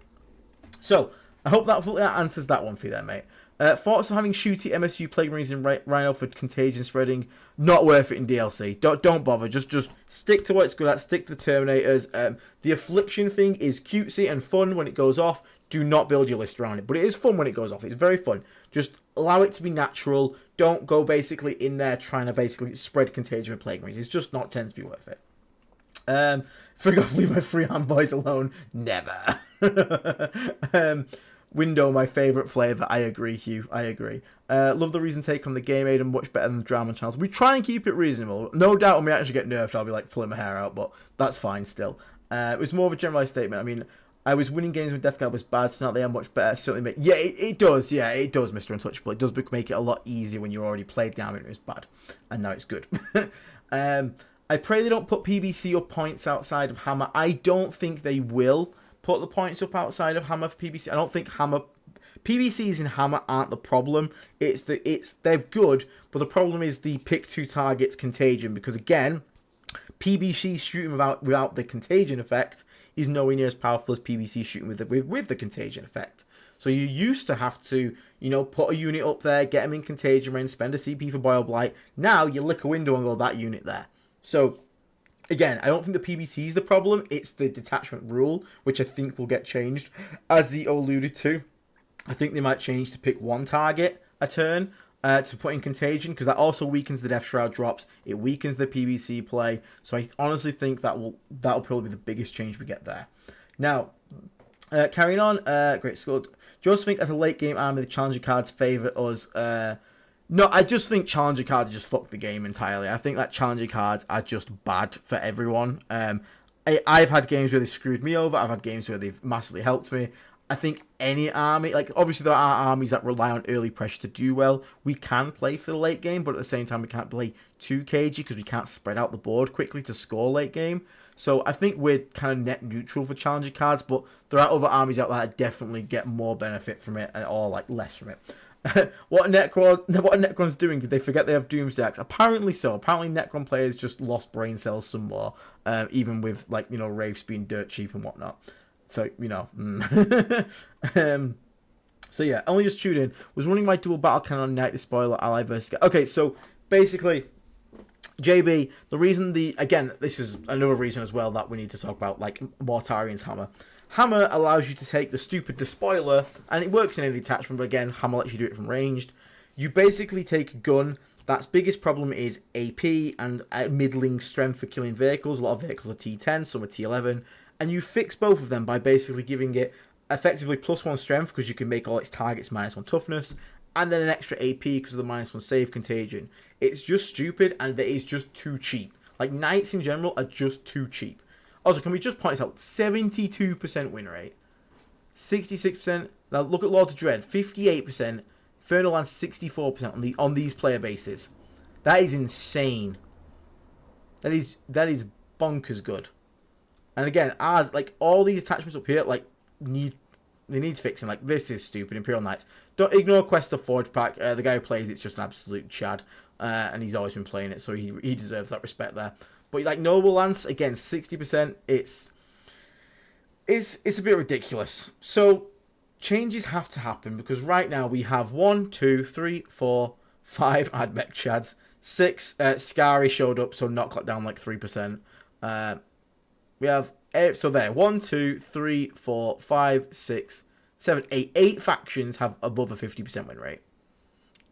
So, I hope that answers that one for you there, mate. Thoughts on having shooty MSU Plague Marines in Rhino for contagion spreading? Not worth it in DLC. Don't bother. Just stick to what it's good at. Stick to the Terminators. The Affliction thing is cutesy and fun when it goes off. Do not build your list around it. But it is fun when it goes off. It's very fun. Just allow it to be natural. Don't go basically in there trying to basically spread contagion with Plague Marines. It's just not tends to be worth it. Frig off, leave my freehand boys alone. Never. Window, my favourite flavour. I agree, Hugh. I agree. Love the reason take on the game, Aiden. Much better than the drama channels. We try and keep it reasonable. No doubt when we actually get nerfed, I'll be like pulling my hair out, but that's fine still. It was more of a generalised statement. I mean, I was winning games when Death Guard was bad, so now they are much better. Certainly, yeah, it does. Yeah, it does, Mr. Untouchable. It does make it a lot easier when you already played down and it was bad, and now it's good. I pray they don't put PBC or points outside of Hammer. I don't think they will put the points up outside of Hammer for PBC. I don't think Hammer PBCs in Hammer aren't the problem. They're good, but the problem is the pick two targets contagion, because again, PBC shooting without the contagion effect is nowhere near as powerful as PBC shooting with the contagion effect. So you used to have to, put a unit up there, get them in contagion range, spend a CP for Boil Blight. Now you lick a window and go that unit there. So again, I don't think the PBC is the problem. It's the detachment rule, which I think will get changed. As Zito alluded to, I think they might change to pick one target a turn to put in contagion, because that also weakens the Death Shroud drops. It weakens the PBC play. So I honestly think that'll probably be the biggest change we get there. Now, carrying on, great score. Do you also think as a late game army, the challenger cards favour us? No, I just think challenger cards just fuck the game entirely. I think that challenger cards are just bad for everyone. I've had games where they've screwed me over. I've had games where they've massively helped me. I think any army, obviously there are armies that rely on early pressure to do well. We can play for the late game, but at the same time we can't play too cagey because we can't spread out the board quickly to score late game. So I think we're kind of net neutral for challenger cards, but there are other armies out there that definitely get more benefit from it or less from it. What are Necrons doing? Did they forget they have Doomsday Axe? Apparently so. Apparently Necron players just lost brain cells some more, even with Wraiths being dirt cheap and whatnot. So so yeah, only just tuned in. Was running my dual battle cannon on Knight the Spoiler Ally versus. Okay, so basically, JB, the reason this is another reason as well that we need to talk about Mortarian's Hammer. Hammer allows you to take the stupid Despoiler, and it works in any detachment, but again, Hammer lets you do it from ranged. You basically take a gun that's biggest problem is AP and middling strength for killing vehicles. A lot of vehicles are T10, some are T11, and you fix both of them by basically giving it effectively +1 strength because you can make all its targets -1 toughness, and then an extra AP because of the -1 save contagion. It's just stupid, and it is just too cheap. Knights in general are just too cheap. Also, can we just point this out? 72% win rate. 66%. Now, look at Lords of Dread. 58%. Infernal Land 64% on these player bases. That is insane. That is bonkers good. And again, all these attachments up here, need fixing. This is stupid. Imperial Knights. Don't ignore Quest of Forge Pack. The guy who plays it's just an absolute chad. and he's always been playing it, so he deserves that respect there. But like Noble Lance, again, 60%, it's a bit ridiculous. So changes have to happen, because right now we have 1, 2, 3, 4, 5 Admech Chads, 6 Scary showed up, so not got down like 3%. We have, so there, 1, 2, 3, 4, 5, 6, 7, 8. 8 factions have above a 50% win rate.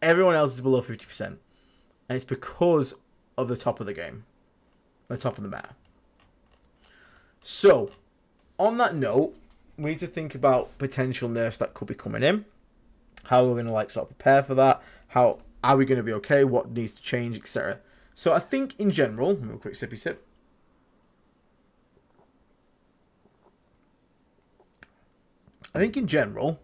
Everyone else is below 50%. And it's because of the top of the game. The top of the meta. So, on that note, we need to think about potential nerfs that could be coming in. How we're going to like sort of prepare for that. How are we going to be okay? What needs to change, etc. So I think in general, a quick sippy sip. I think in general,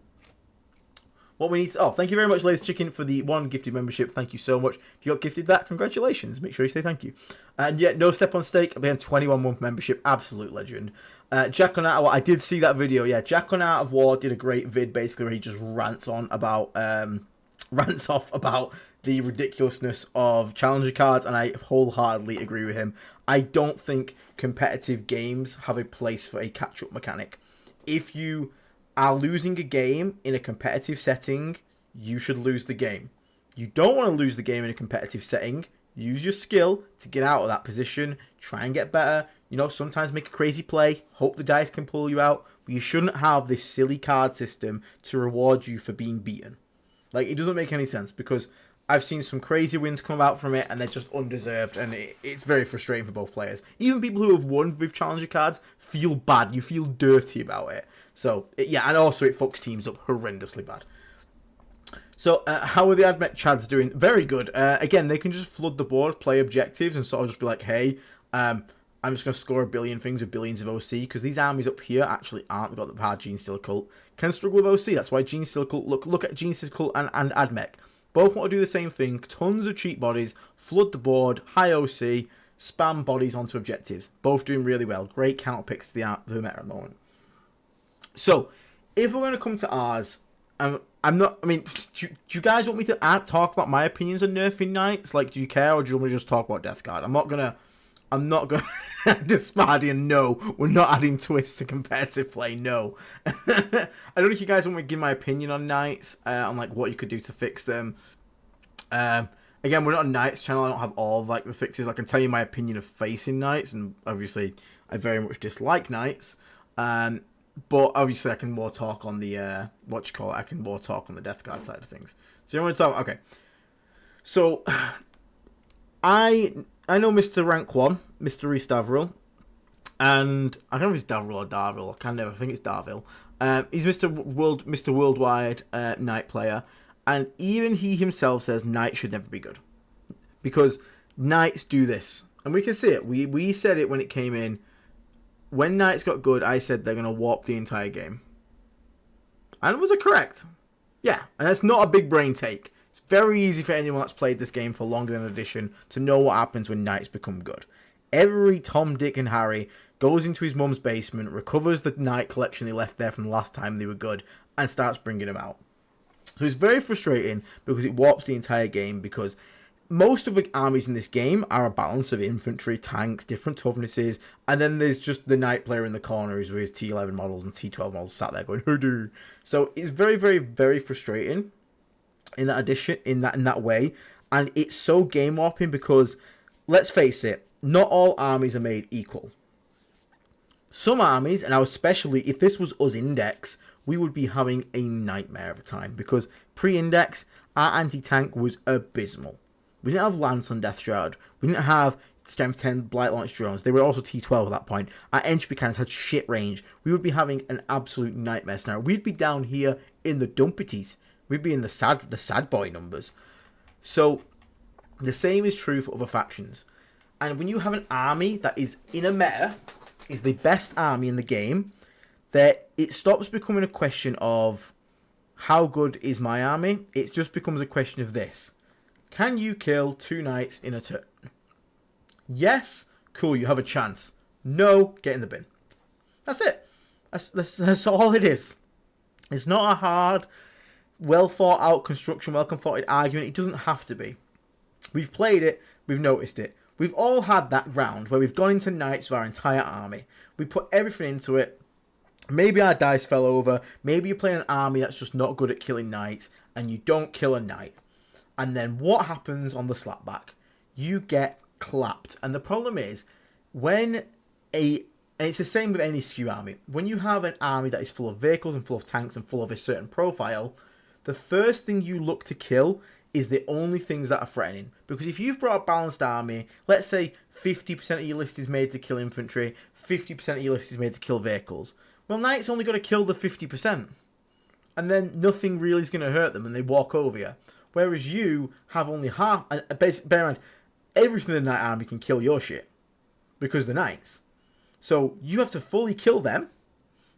what we need to... Oh, thank you very much, Lazy Chicken, for the 1 gifted membership. Thank you so much. If you got gifted that, congratulations. Make sure you say thank you. And yet, No Step on Stake, again, 21-month membership. Absolute legend. Jack on Out of War, I did see that video. Yeah, Jack on Out of War did a great vid, basically, where he just rants off about the ridiculousness of challenger cards, and I wholeheartedly agree with him. I don't think competitive games have a place for a catch-up mechanic. If you are losing a game in a competitive setting, you should lose the game. You don't want to lose the game in a competitive setting. Use your skill to get out of that position. Try and get better. You know, sometimes make a crazy play. Hope the dice can pull you out. But you shouldn't have this silly card system to reward you for being beaten. Like, it doesn't make any sense, because I've seen some crazy wins come out from it, and they're just undeserved, and it's very frustrating for both players. Even people who have won with challenger cards feel bad. You feel dirty about it. So, yeah, and also it fucks teams up horrendously bad. So, how are the Admech Chads doing? Very good. Again, they can just flood the board, play objectives, and sort of just be like, hey, I'm just going to score a billion things with billions of OC, because these armies up here actually aren't got the hard Gene Stealer Cult. Can struggle with OC. That's why Gene Stealer Cult, look at Gene Stealer Cult and Admech. Both want to do the same thing. Tons of cheap bodies, flood the board, high OC, spam bodies onto objectives. Both doing really well. Great counter picks to the meta at the moment. So, if we're going to come to ours, do you guys want me to talk about my opinions on nerfing knights? Like, do you care, or do you want me to just talk about Death Guard? I'm not gonna Dispardian, no, we're not adding twists to competitive play, no. I don't know if you guys want me to give my opinion on knights, on like what you could do to fix them. Again, we're not a knights channel. I don't have all like the fixes. I can tell you my opinion of facing knights, and obviously I very much dislike knights. But obviously I can more talk on the I can more talk on the Death Guard side of things. So you want to talk? Okay. So I know Mr. Rank 1, Mr. Reese Davril, and I don't know if it's Davril or Darvil. I think it's Darvil. He's Mr. Worldwide Knight player, and even he himself says Knight should never be good, because Knights do this, and we can see it. We said it when it came in. When Knights got good, I said they're going to warp the entire game. And was it correct? Yeah, and that's not a big brain take. It's very easy for anyone that's played this game for longer than Edition to know what happens when Knights become good. Every Tom, Dick, and Harry goes into his mum's basement, recovers the Knight collection they left there from the last time they were good, and starts bringing them out. So it's very frustrating because it warps the entire game, because most of the armies in this game are a balance of infantry, tanks, different toughnesses, and then there's just the Knight player in the corner who's with his T11 models and T12 models sat there going, hoodoo. So it's very, very, very frustrating in that addition, in that way, and it's so game warping because, let's face it, not all armies are made equal. Some armies, and especially if this was us Index, we would be having a nightmare of a time, because pre-Index, our anti-tank was abysmal. We didn't have Lance on Death Shroud. We didn't have Strength 10 Blightlords drones. They were also T12 at that point. Our entropy cannons had shit range. We would be having an absolute nightmare scenario. We'd be down here in the dumpities. We'd be in the sad boy numbers. So the same is true for other factions. And when you have an army that is in a meta, is the best army in the game, that it stops becoming a question of how good is my army. It just becomes a question of this. Can you kill 2 knights in a turn? Yes, cool, you have a chance. No, get in the bin. That's it. That's all it is. It's not a hard, well thought out construction, well thought out argument. It doesn't have to be. We've played it, we've noticed it. We've all had that round where we've gone into knights with our entire army. We put everything into it. Maybe our dice fell over. Maybe you're playing an army that's just not good at killing knights, and you don't kill a knight. And then what happens on the slapback? You get clapped. And the problem is, when it's the same with any skew army. When you have an army that is full of vehicles and full of tanks and full of a certain profile, the first thing you look to kill is the only things that are threatening. Because if you've brought a balanced army, let's say 50% of your list is made to kill infantry, 50% of your list is made to kill vehicles. Well, knights only got to kill the 50%. And then nothing really is going to hurt them and they walk over you. Whereas you have only half. And bear in mind, everything in the knight army can kill your shit. Because they're knights. So you have to fully kill them.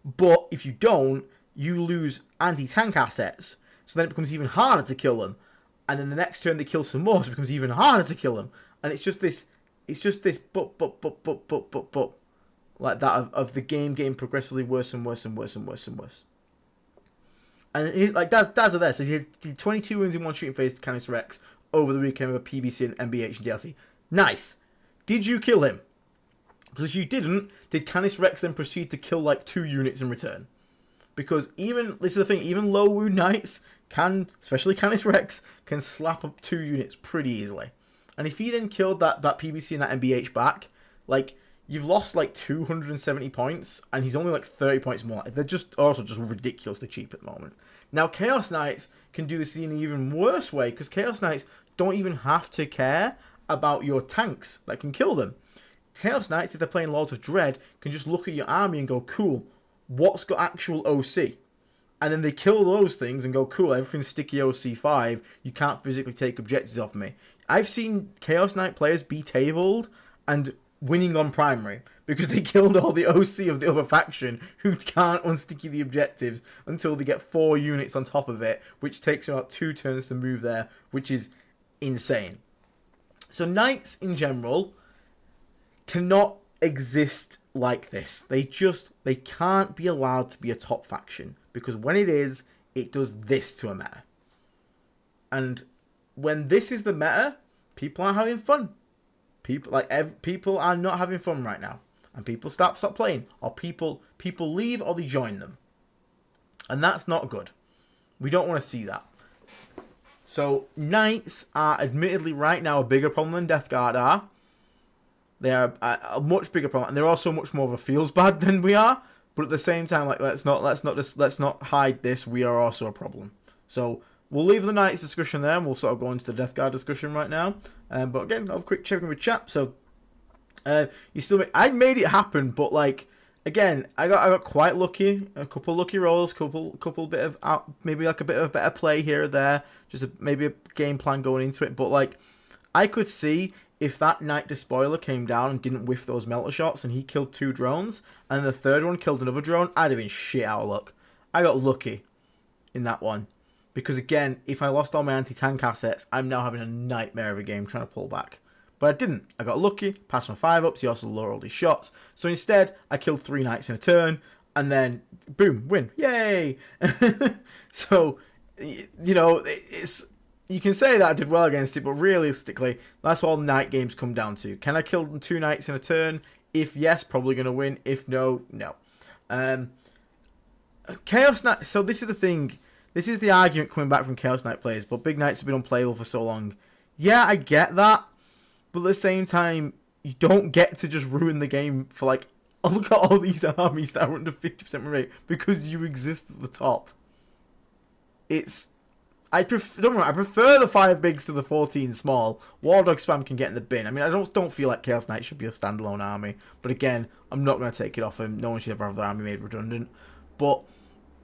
But if you don't, you lose anti-tank assets. So then it becomes even harder to kill them. And then the next turn they kill some more, so it becomes even harder to kill them. And it's just this, but. Like that of the game getting progressively worse and worse and worse and worse and worse. And it, like Daz are there. So he did 22 wins in one shooting phase to Canis Rex over the weekend with a PBC and MBH and DLC. Nice. Did you kill him? Because if you didn't, did Canis Rex then proceed to kill like 2 units in return? Because even, this is the thing, even low wound knights can, especially Canis Rex, can slap up 2 units pretty easily. And if he then killed that PBC and that MBH back, like, you've lost like 270 points, and he's only like 30 points more. They're just also just ridiculously cheap at the moment. Now, Chaos Knights can do this in an even worse way, because Chaos Knights don't even have to care about your tanks that can kill them. Chaos Knights, if they're playing Lords of Dread, can just look at your army and go, cool, what's got actual OC? And then they kill those things and go, cool, everything's sticky OC 5, you can't physically take objectives off me. I've seen Chaos Knight players be tabled and winning on primary because they killed all the OC of the other faction who can't unsticky the objectives until they get 4 units on top of it, which takes about 2 turns to move there, which is insane. So knights in general cannot exist like this. They can't be allowed to be a top faction, because when it is, it does this to a meta. And when this is the meta, people aren't having fun. People are not having fun right now, and people stop playing, or people leave, or they join them, and that's not good. We don't want to see that. So knights are admittedly right now a bigger problem than Death Guard are. They are a much bigger problem, and they're also much more of a feels bad than we are. But at the same time, like let's not hide this. We are also a problem. So we'll leave the Knights discussion there, and we'll sort of go into the Death Guard discussion right now. But again, I'll have a quick check in with chat. So I made it happen, but like again, I got quite lucky. A couple lucky rolls, couple bit of maybe like a bit of better play here or there. Just maybe a game plan going into it. But like I could see, if that Knight Despoiler came down and didn't whiff those melter shots and he killed 2 drones and the third one killed another drone, I'd have been shit out of luck. I got lucky in that one. Because again, if I lost all my anti-tank assets, I'm now having a nightmare of a game trying to pull back. But I didn't. I got lucky, passed my 5-ups, he also lowered all his shots. So instead, I killed 3 Knights in a turn and then, boom, win. Yay! So, you know, it's... You can say that I did well against it, but realistically, that's what all Knight games come down to. Can I kill 2 Knights in a turn? If yes, probably going to win. If no, no. Chaos Knight... So this is the thing. This is the argument coming back from Chaos Knight players, but Big Knights have been unplayable for so long. Yeah, I get that. But at the same time, you don't get to just ruin the game for like, oh, look at all these armies that are under 50% win rate because you exist at the top. It's... I prefer the 5 bigs to the 14 small. Wardog spam can get in the bin. I mean, I don't feel like Chaos Knight should be a standalone army. But again, I'm not going to take it off him. No one should ever have their army made redundant. But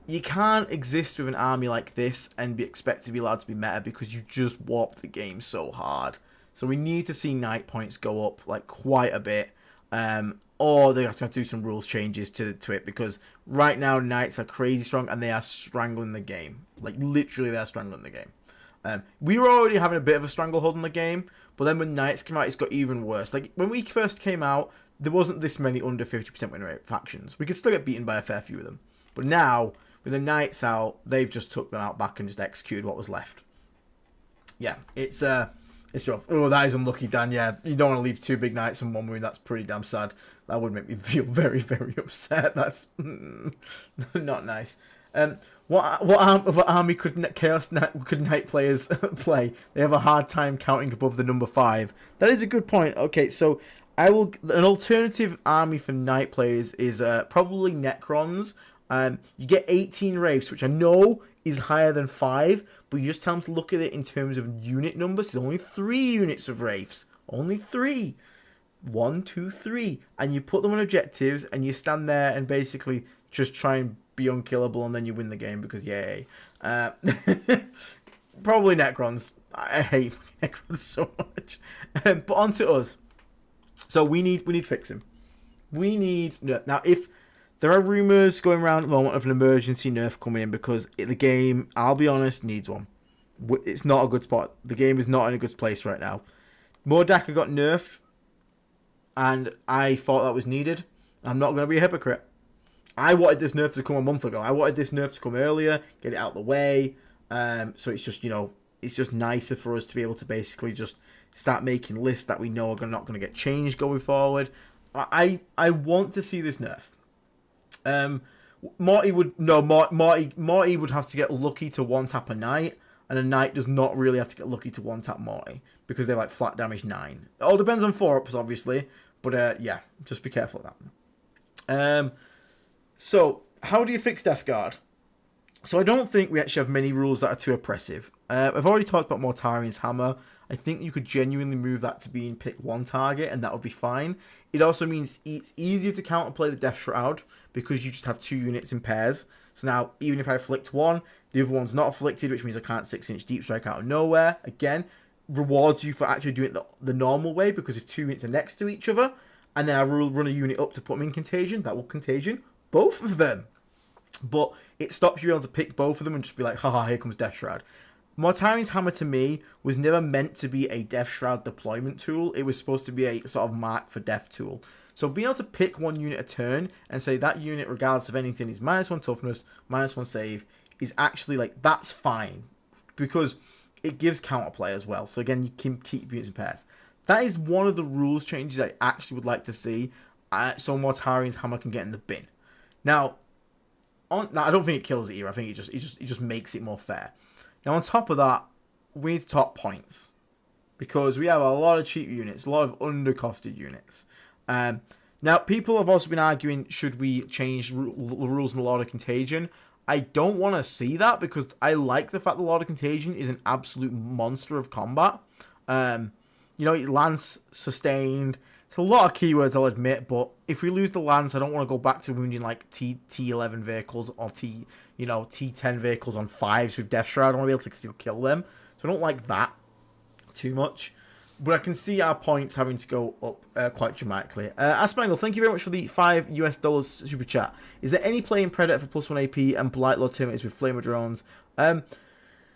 you can't exist with an army like this and expect to be allowed to be meta because you just warp the game so hard. So we need to see Knight points go up like quite a bit. Or they have to do some rules changes to it, because right now Knights are crazy strong and they are strangling the game. Like literally they're strangling the game. We were already having a bit of a stranglehold in the game, but then when Knights came out, it's got even worse. Like when we first came out, there wasn't this many under 50% win rate factions. We could still get beaten by a fair few of them. But now, with the Knights out, they've just took them out back and just executed what was left. Yeah, it's It's rough. Oh, that is unlucky, Dan. Yeah, you don't want to leave 2 big knights and 1 wound. That's pretty damn sad. That would make me feel very, very upset. That's not nice. What army could Knight players play? They have a hard time counting above the number 5. That is a good point. Okay, so an alternative army for Knight players is probably Necrons. You get 18 Wraiths, which I know is higher than 5, but you just tell them to look at it in terms of unit numbers. There's only 3 units of Wraiths. Only 3. 1, 2, 3. And you put them on objectives, and you stand there and basically just try and be unkillable, and then you win the game because yay. Probably Necrons. I hate Necrons so much. But on to us. So we need fixing. We need... Now, if... There are rumours going around at the moment of an emergency nerf coming in because the game, I'll be honest, needs one. It's not a good spot. The game is not in a good place right now. Mordaka got nerfed, and I thought that was needed. I'm not going to be a hypocrite. I wanted this nerf to come a month ago. I wanted this nerf to come earlier, get it out of the way. So it's just, it's just nicer for us to be able to basically just start making lists that we know are not going to get changed going forward. I want to see this nerf. Morty would have to get lucky to 1-tap a knight, and a knight does not really have to get lucky to 1-tap Morty because they're like flat damage 9. It all depends on 4-ups, obviously, but yeah, just be careful of that. So how do you fix Death Guard? So I don't think we actually have many rules that are too oppressive. I've already talked about Mortarian's Hammer. I think you could genuinely move that to being pick 1 target, and that would be fine. It also means it's easier to counterplay the Death Shroud because you just have 2 units in pairs. So now, even if I afflict 1, the other one's not afflicted, which means I can't 6-inch deep strike out of nowhere. Again, rewards you for actually doing it the normal way, because if 2 units are next to each other, and then I run a unit up to put them in contagion, that will contagion both of them. But it stops you being able to pick both of them and just be like, haha, here comes Death Shroud. Mortarian's Hammer to me was never meant to be a Death Shroud deployment tool. It was supposed to be a sort of mark for death tool. So being able to pick 1 unit a turn and say that unit, regardless of anything, is -1 toughness, -1 save, is actually like, that's fine. Because it gives counterplay as well. So again, you can keep units in pairs. That is one of the rules changes I actually would like to see. So Mortarian's Hammer can get in the bin. Now, I don't think it kills it either. I think it just makes it more fair. Now, on top of that, we need to top points. Because we have a lot of cheap units, a lot of undercosted units. Now, people have also been arguing, should we change the rules in the Lord of Contagion? I don't want to see that, because I like the fact the Lord of Contagion is an absolute monster of combat. Lance, sustained. It's a lot of keywords, I'll admit, but if we lose the Lance, I don't want to go back to wounding like T11 vehicles or T10 vehicles on 5s with Death Shroud. I want to be able to still kill them. So I don't like that too much. But I can see our points having to go up quite dramatically. Aspangle, thank you very much for the $5 super chat. Is there any play in Predator for +1 AP and Blightlord tournaments with Flamer drones?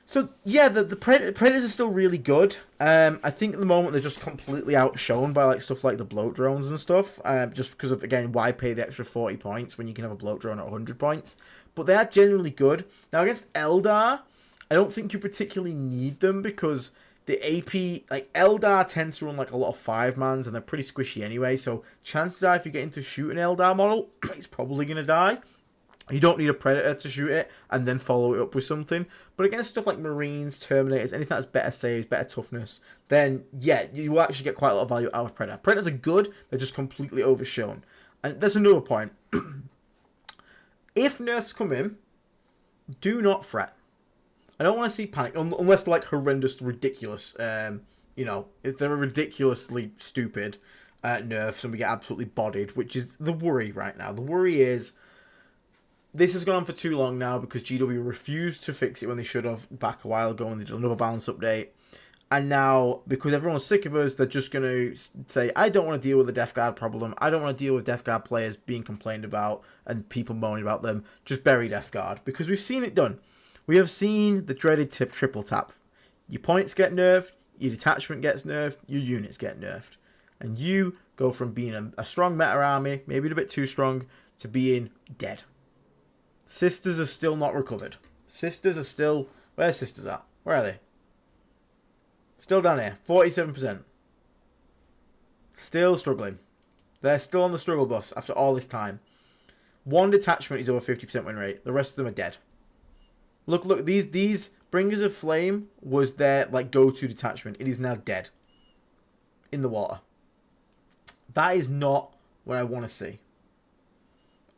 So, yeah, the Predators are still really good. I think at the moment they're just completely outshone by like stuff like the bloat drones and stuff. Just because of, again, why pay the extra 40 points when you can have a bloat drone at 100 points. But they are genuinely good. Now, against Eldar, I don't think you particularly need them because the AP, like Eldar tends to run like a lot of 5-mans and they're pretty squishy anyway. So chances are if you get into shoot an Eldar model, it's probably going to die. You don't need a Predator to shoot it and then follow it up with something. But against stuff like Marines, Terminators, anything that's better saves, better toughness, then yeah, you will actually get quite a lot of value out of Predator. Predators are good, they're just completely overshown. And there's another point. If nerfs come in, do not fret. I don't want to see panic, unless they're like horrendous, ridiculous, if they're ridiculously stupid nerfs and we get absolutely bodied, which is the worry right now. The worry is, this has gone on for too long now because GW refused to fix it when they should have back a while ago when they did another balance update. And now, because everyone's sick of us, they're just going to say, I don't want to deal with the Death Guard problem. I don't want to deal with Death Guard players being complained about and people moaning about them. Just bury Death Guard. Because we've seen it done. We have seen the dreaded triple tap. Your points get nerfed, your detachment gets nerfed, your units get nerfed. And you go from being a strong meta army, maybe a bit too strong, to being dead. Sisters are still not recovered. Sisters are still... Where's Sisters at? Where are they? Still down here. 47%. Still struggling. They're still on the struggle bus after all this time. One detachment is over 50% win rate. The rest of them are dead. Look, these Bringers of Flame was their like go-to detachment. It is now dead. In the water. That is not what I want to see.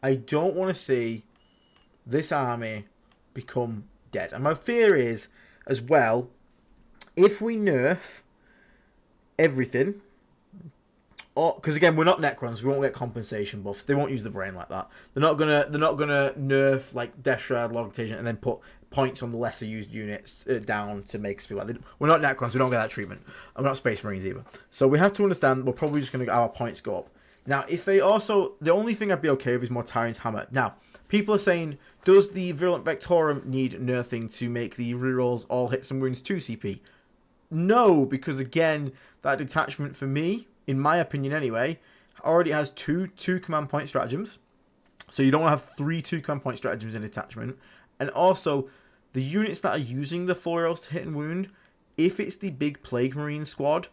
I don't want to see this army become dead. And my fear is, as well, if we nerf everything, because again we're not Necrons, we won't get compensation buffs. They won't use the brain like that. They're not gonna nerf like Death Shroud, Lord of Contagion, and then put points on the lesser used units down to make us feel like we're not Necrons. We don't get that treatment. I'm not Space Marines either. So we have to understand we're probably just gonna get our points go up. Now, if they also, the only thing I'd be okay with is more Tyrant's Hammer. Now, people are saying, does the Virulent Vectorum need nerfing to make the rerolls all hits and wounds 2 CP? No, because again, that detachment for me, in my opinion anyway, already has two command point stratagems. So you don't want to have 3 2-command point stratagems in detachment. And also, the units that are using the 4 rolls to hit and wound, if it's the big Plague Marine squad,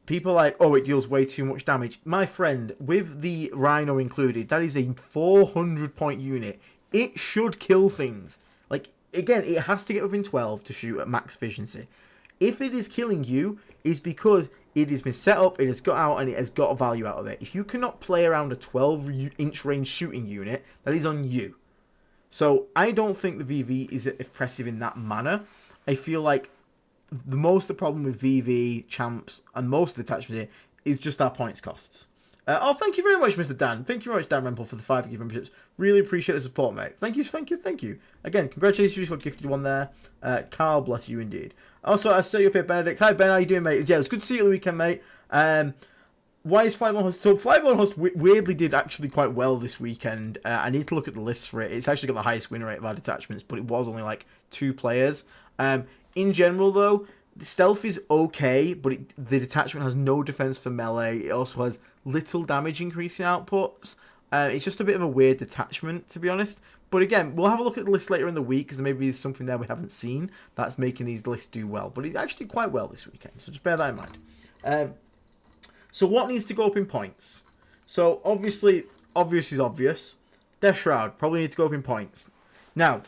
people are like, oh, it deals way too much damage. My friend, with the Rhino included, that is a 400-point unit. It should kill things. Like, again, it has to get within 12 to shoot at max efficiency. If it is killing you, it's because it has been set up, it has got out, and it has got a value out of it. If you cannot play around a 12-inch range shooting unit, that is on you. So, I don't think the VV is impressive in that manner. I feel like the problem with VV, champs, and most of the attachments here is just our points costs. Oh, thank you very much, Mr. Dan. Thank you very much, Dan Rempel, for the 5 gift memberships. Really appreciate the support, mate. Thank you. Again, congratulations, you got gifted one there. Carl, bless you indeed. Also, I saw you up here, Benedict. Hi, Ben, how you doing, mate? Yeah, it's good to see you at the weekend, mate. Why is Flyborn Host? So, Flyborn Host weirdly did actually quite well this weekend. I need to look at the list for it. It's actually got the highest win rate of our detachments, but it was only like 2 players. In general, though, the stealth is okay, but the detachment has no defense for melee. It also has little damage increasing outputs. It's just a bit of a weird detachment, to be honest. But again, we'll have a look at the list later in the week, because maybe there's something there we haven't seen that's making these lists do well. But it actually did quite well this weekend, so just bear that in mind. So what needs to go up in points? So obviously, obvious is obvious. Death Shroud probably needs to go up in points. Now,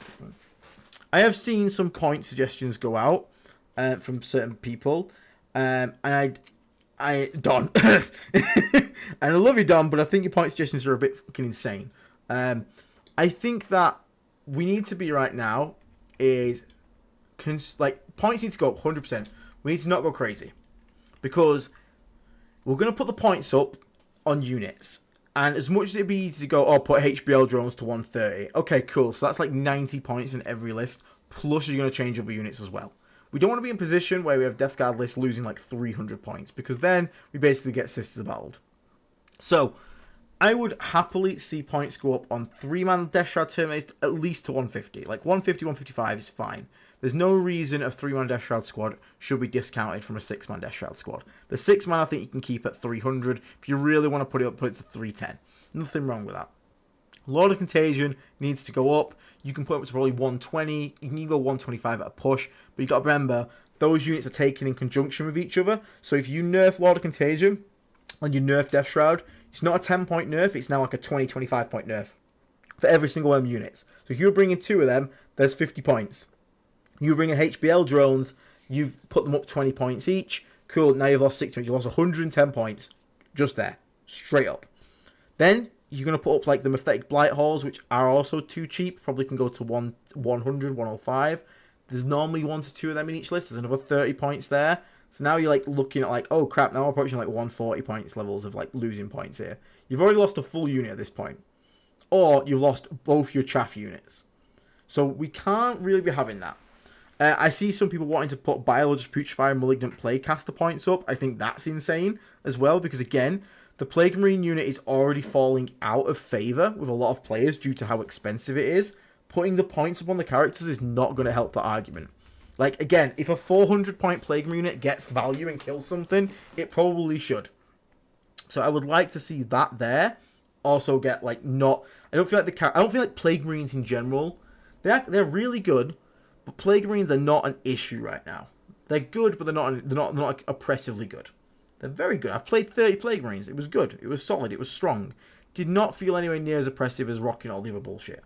I have seen some point suggestions go out from certain people, and Don, and I love you, Don, but I think your point suggestions are a bit fucking insane. I think that we need to be right now is points need to go up 100%. We need to not go crazy, because we're going to put the points up on units. And as much as it'd be easy to go, oh, put HBL drones to 130. Okay, cool. So that's like 90 points in every list. Plus you're going to change other units as well. We don't want to be in a position where we have Death Guard lists losing like 300 points. Because then we basically get Sisters of Battled. So, I would happily see points go up on 3-man Death Shroud Terminates at least to 150. Like 150, 155 is fine. There's no reason a 3-man Death Shroud squad should be discounted from a 6-man Death Shroud squad. The 6-man I think you can keep at 300. If you really want to put it up, put it to 310. Nothing wrong with that. Lord of Contagion needs to go up. You can put it up to probably 120. You can go 125 at a push. But you got to remember, those units are taken in conjunction with each other. So if you nerf Lord of Contagion and you nerf Death Shroud, it's not a 10-point nerf. It's now like a 20, 25-point nerf for every single one of them units. So if you're bringing 2 of them, there's 50 points. You bring in HBL drones, you've put them up 20 points each. Cool, now you've lost 6 points. You've lost 110 points. Just there. Straight up. Then, you're going to put up like the Mephitic Blight Halls, which are also too cheap. Probably can go to 100, 105. There's normally 1 to 2 of them in each list. There's another 30 points there. So now you're like looking at like, oh crap, now we're approaching like 140 points levels of like losing points here. You've already lost a full unit at this point. Or you've lost both your chaff units. So we can't really be having that. I see some people wanting to put Biologist, Putrefy, Malignant Plaguecaster points up. I think that's insane as well, because again, the Plague Marine unit is already falling out of favour with a lot of players due to how expensive it is. Putting the points up on the characters is not going to help the argument. Like, again, if a 400-point Plague Marine unit gets value and kills something, it probably should. So I would like to see that there. Also get, like, not... I don't feel like Plague Marines in general, they're really good. But Plague Marines are not an issue right now. They're good, but they're not like oppressively good. They're very good. I've played 30 Plague Marines. It was good. It was solid. It was strong. Did not feel anywhere near as oppressive as rocking all the other bullshit.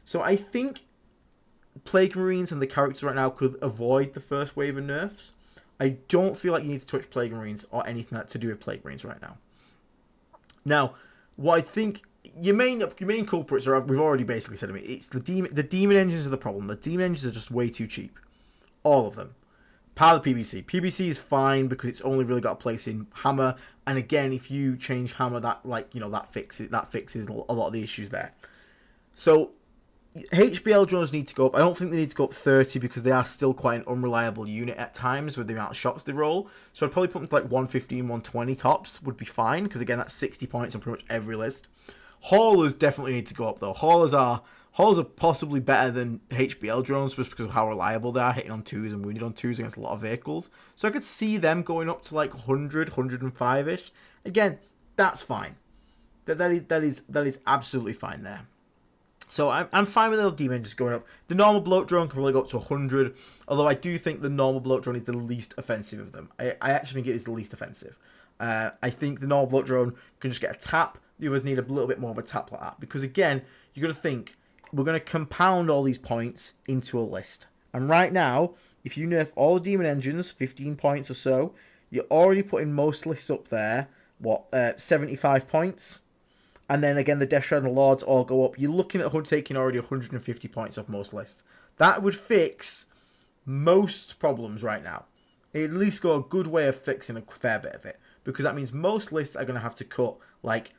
So I think Plague Marines and the characters right now could avoid the first wave of nerfs. I don't feel like you need to touch Plague Marines or anything to do with Plague Marines right now. Now, what I think your main culprits are, we've already basically said to me, it's the demon engines are the problem. The demon engines are just way too cheap. All of them. Part of the PBC. PBC is fine because it's only really got a place in Hammer, and again, if you change Hammer, that fixes a lot of the issues there. So HBL drones need to go up. I don't think they need to go up 30 because they are still quite an unreliable unit at times with the amount of shots they roll. So I'd probably put them to like 115, 120 tops would be fine because again, that's 60 points on pretty much every list. Haulers definitely need to go up though. Haulers are possibly better than HBL drones just because of how reliable they are, hitting on 2s and wounded on 2s against a lot of vehicles. So I could see them going up to like 100, 105-ish. Again, that's fine. That is absolutely fine there. So I'm fine with the demon just going up. The normal bloat drone can probably go up to 100, although I do think the normal bloat drone is the least offensive of them. I actually think it is the least offensive. I think the normal bloat drone can just get a tap. The others need a little bit more of a tap like that. Because again, you got to think, we're going to compound all these points into a list. And right now, if you nerf all the demon engines, 15 points or so, you're already putting most lists up there, 75 points. And then again, the Death Shroud and the Lords all go up. You're looking at taking already 150 points off most lists. That would fix most problems right now. It'd at least go a good way of fixing a fair bit of it. Because that means most lists are going to have to cut like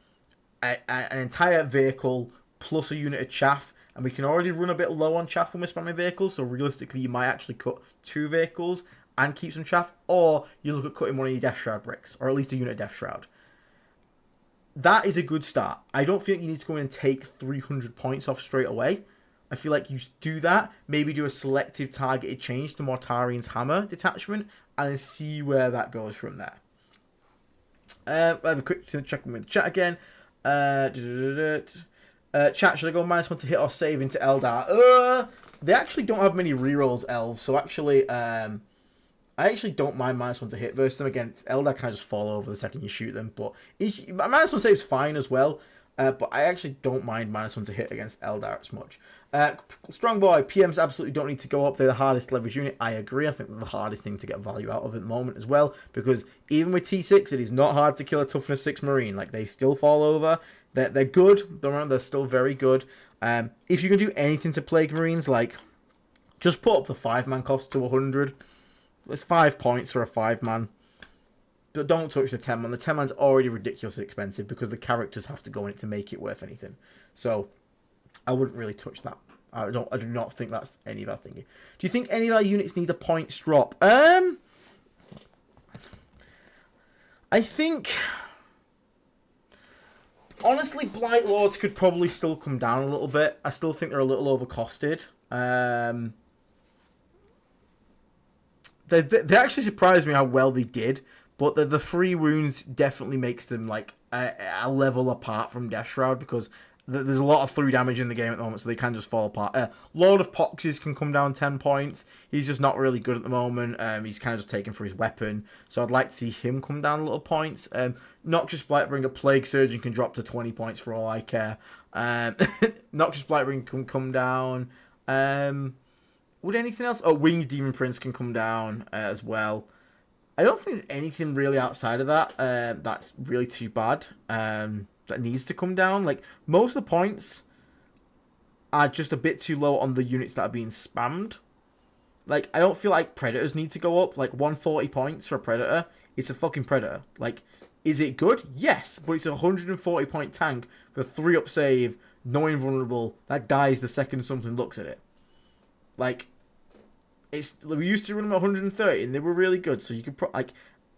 an entire vehicle plus a unit of chaff. And we can already run a bit low on chaff when we're spamming vehicles. So realistically, you might actually cut 2 vehicles and keep some chaff. Or you look at cutting one of your Death Shroud bricks. Or at least a unit of Death Shroud. That is a good start. I don't think you need to go in and take 300 points off straight away. I feel like you do that. Maybe do a selective targeted change to Mortarian's Hammer detachment. And then see where that goes from there. I have a quick check with the chat again. Chat, should I go -1 to hit or save into Eldar? They actually don't have many rerolls, elves. So actually, I actually don't mind -1 to hit versus them. Again, Eldar kind of just fall over the second you shoot them. But -1 save's fine as well. But I actually don't mind -1 to hit against Eldar as much. Strong boy, PMs absolutely don't need to go up. They're the hardest leverage unit. I agree. I think they're the hardest thing to get value out of at the moment as well. Because even with T6, it is not hard to kill a toughness 6 Marine. Like, they still fall over. They're good. They're still very good. If you can do anything to Plague Marines, like, just put up the 5-man cost to 100. It's 5 points for a 5-man. But don't touch the 10-man. The 10-man's already ridiculously expensive because the characters have to go in it to make it worth anything. So I wouldn't really touch that. I do not think that's any of our thinking. Do you think any of our units need a points drop? I think, honestly, Blightlords could probably still come down a little bit. I still think they're a little overcosted. They actually surprised me how well they did. But the 3 wounds definitely makes them like a level apart from Death Shroud because there's a lot of 3 damage in the game at the moment, so they can just fall apart. Lord of Poxes can come down 10 points. He's just not really good at the moment. He's kind of just taken for his weapon. So I'd like to see him come down a little points. Noxious Blightbringer Plague Surgeon can drop to 20 points for all I care. Noxious Blightbringer can come down. Would anything else? Oh, Winged Demon Prince can come down as well. I don't think there's anything really outside of that that's really too bad that needs to come down. Like, most of the points are just a bit too low on the units that are being spammed. Like, I don't feel like Predators need to go up. Like, 140 points for a Predator. It's a fucking Predator. Like, is it good? Yes, but it's a 140 point tank with a 3-up save, no invulnerable, that dies the second something looks at it. Like, we used to run them at 130 and they were really good, so you could like,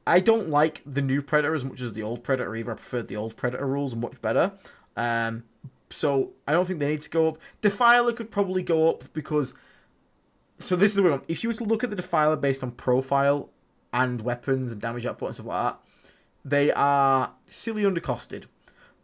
I don't like the new Predator as much as the old Predator either. I preferred the old Predator rules much better. So I don't think they need to go up. Defiler could probably go up because, so this is the way. If you were to look at the Defiler based on profile and weapons and damage output and stuff like that, they are silly undercosted.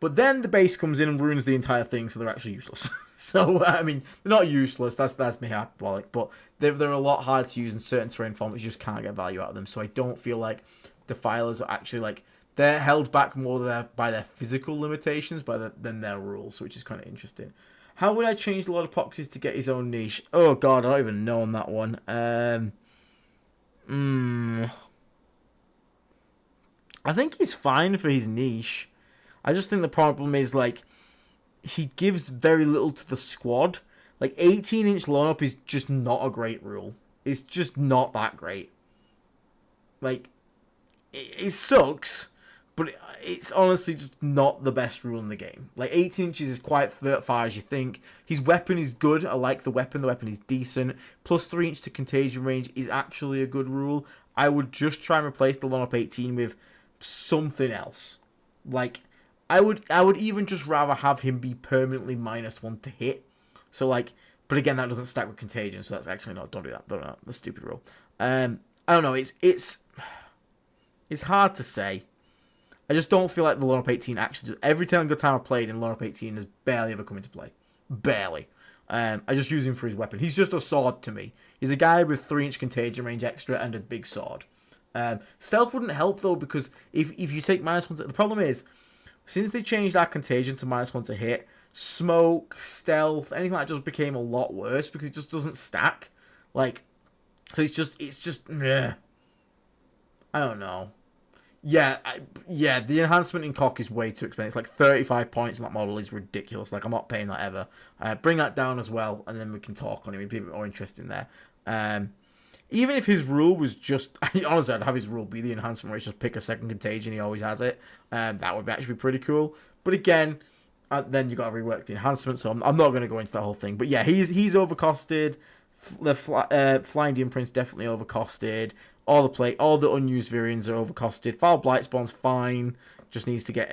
But then the base comes in and ruins the entire thing, so they're actually useless. So, I mean, they're not useless, that's me hyperbolic, but they're a lot harder to use in certain terrain formats. You just can't get value out of them. So I don't feel like Defilers are actually, like, they're held back more by their physical limitations than their rules, which is kind of interesting. How would I change the Lord of Epoxies to get his own niche? Oh, God, I don't even know on that one. I think he's fine for his niche. I just think the problem is, like, he gives very little to the squad. Like, 18-inch line-up is just not a great rule. It's just not that great. Like, it sucks, but it's honestly just not the best rule in the game. Like, 18 inches is quite far as you think. His weapon is good. I like the weapon. The weapon is decent. Plus 3 inch to contagion range is actually a good rule. I would just try and replace the line-up 18 with something else. Like, I would even just rather have him be permanently -1 to hit. So, like, but again, that doesn't stack with contagion, so that's actually not. Don't do that. Don't do that. That's a stupid rule. I don't know. It's hard to say. I just don't feel like the line-up 18 actually does. Every time I've played in line-up 18 has barely ever come into play. Barely. I just use him for his weapon. He's just a sword to me. He's a guy with 3 inch contagion range extra and a big sword. Stealth wouldn't help though, because if you take -1 to, the problem is, since they changed our contagion to -1 to hit, smoke, stealth, anything like that just became a lot worse because it just doesn't stack. Like, so it's just yeah. I don't know. Yeah, the enhancement in cock is way too expensive. It's like 35 points in that model is ridiculous. Like, I'm not paying that ever. Bring that down as well, and then we can talk on it. It'd be a bit more interesting there. Even if his rule was just... honestly, I'd have his rule be the enhancement where it's just pick a second contagion, he always has it. That would actually be pretty cool. But again, then you got to rework the enhancement, so I'm not going to go into that whole thing. But yeah, he's overcosted. The Flying Demon Prince definitely overcosted. All the unused variants are overcosted. Foul Blight Spawn's fine. Just needs to get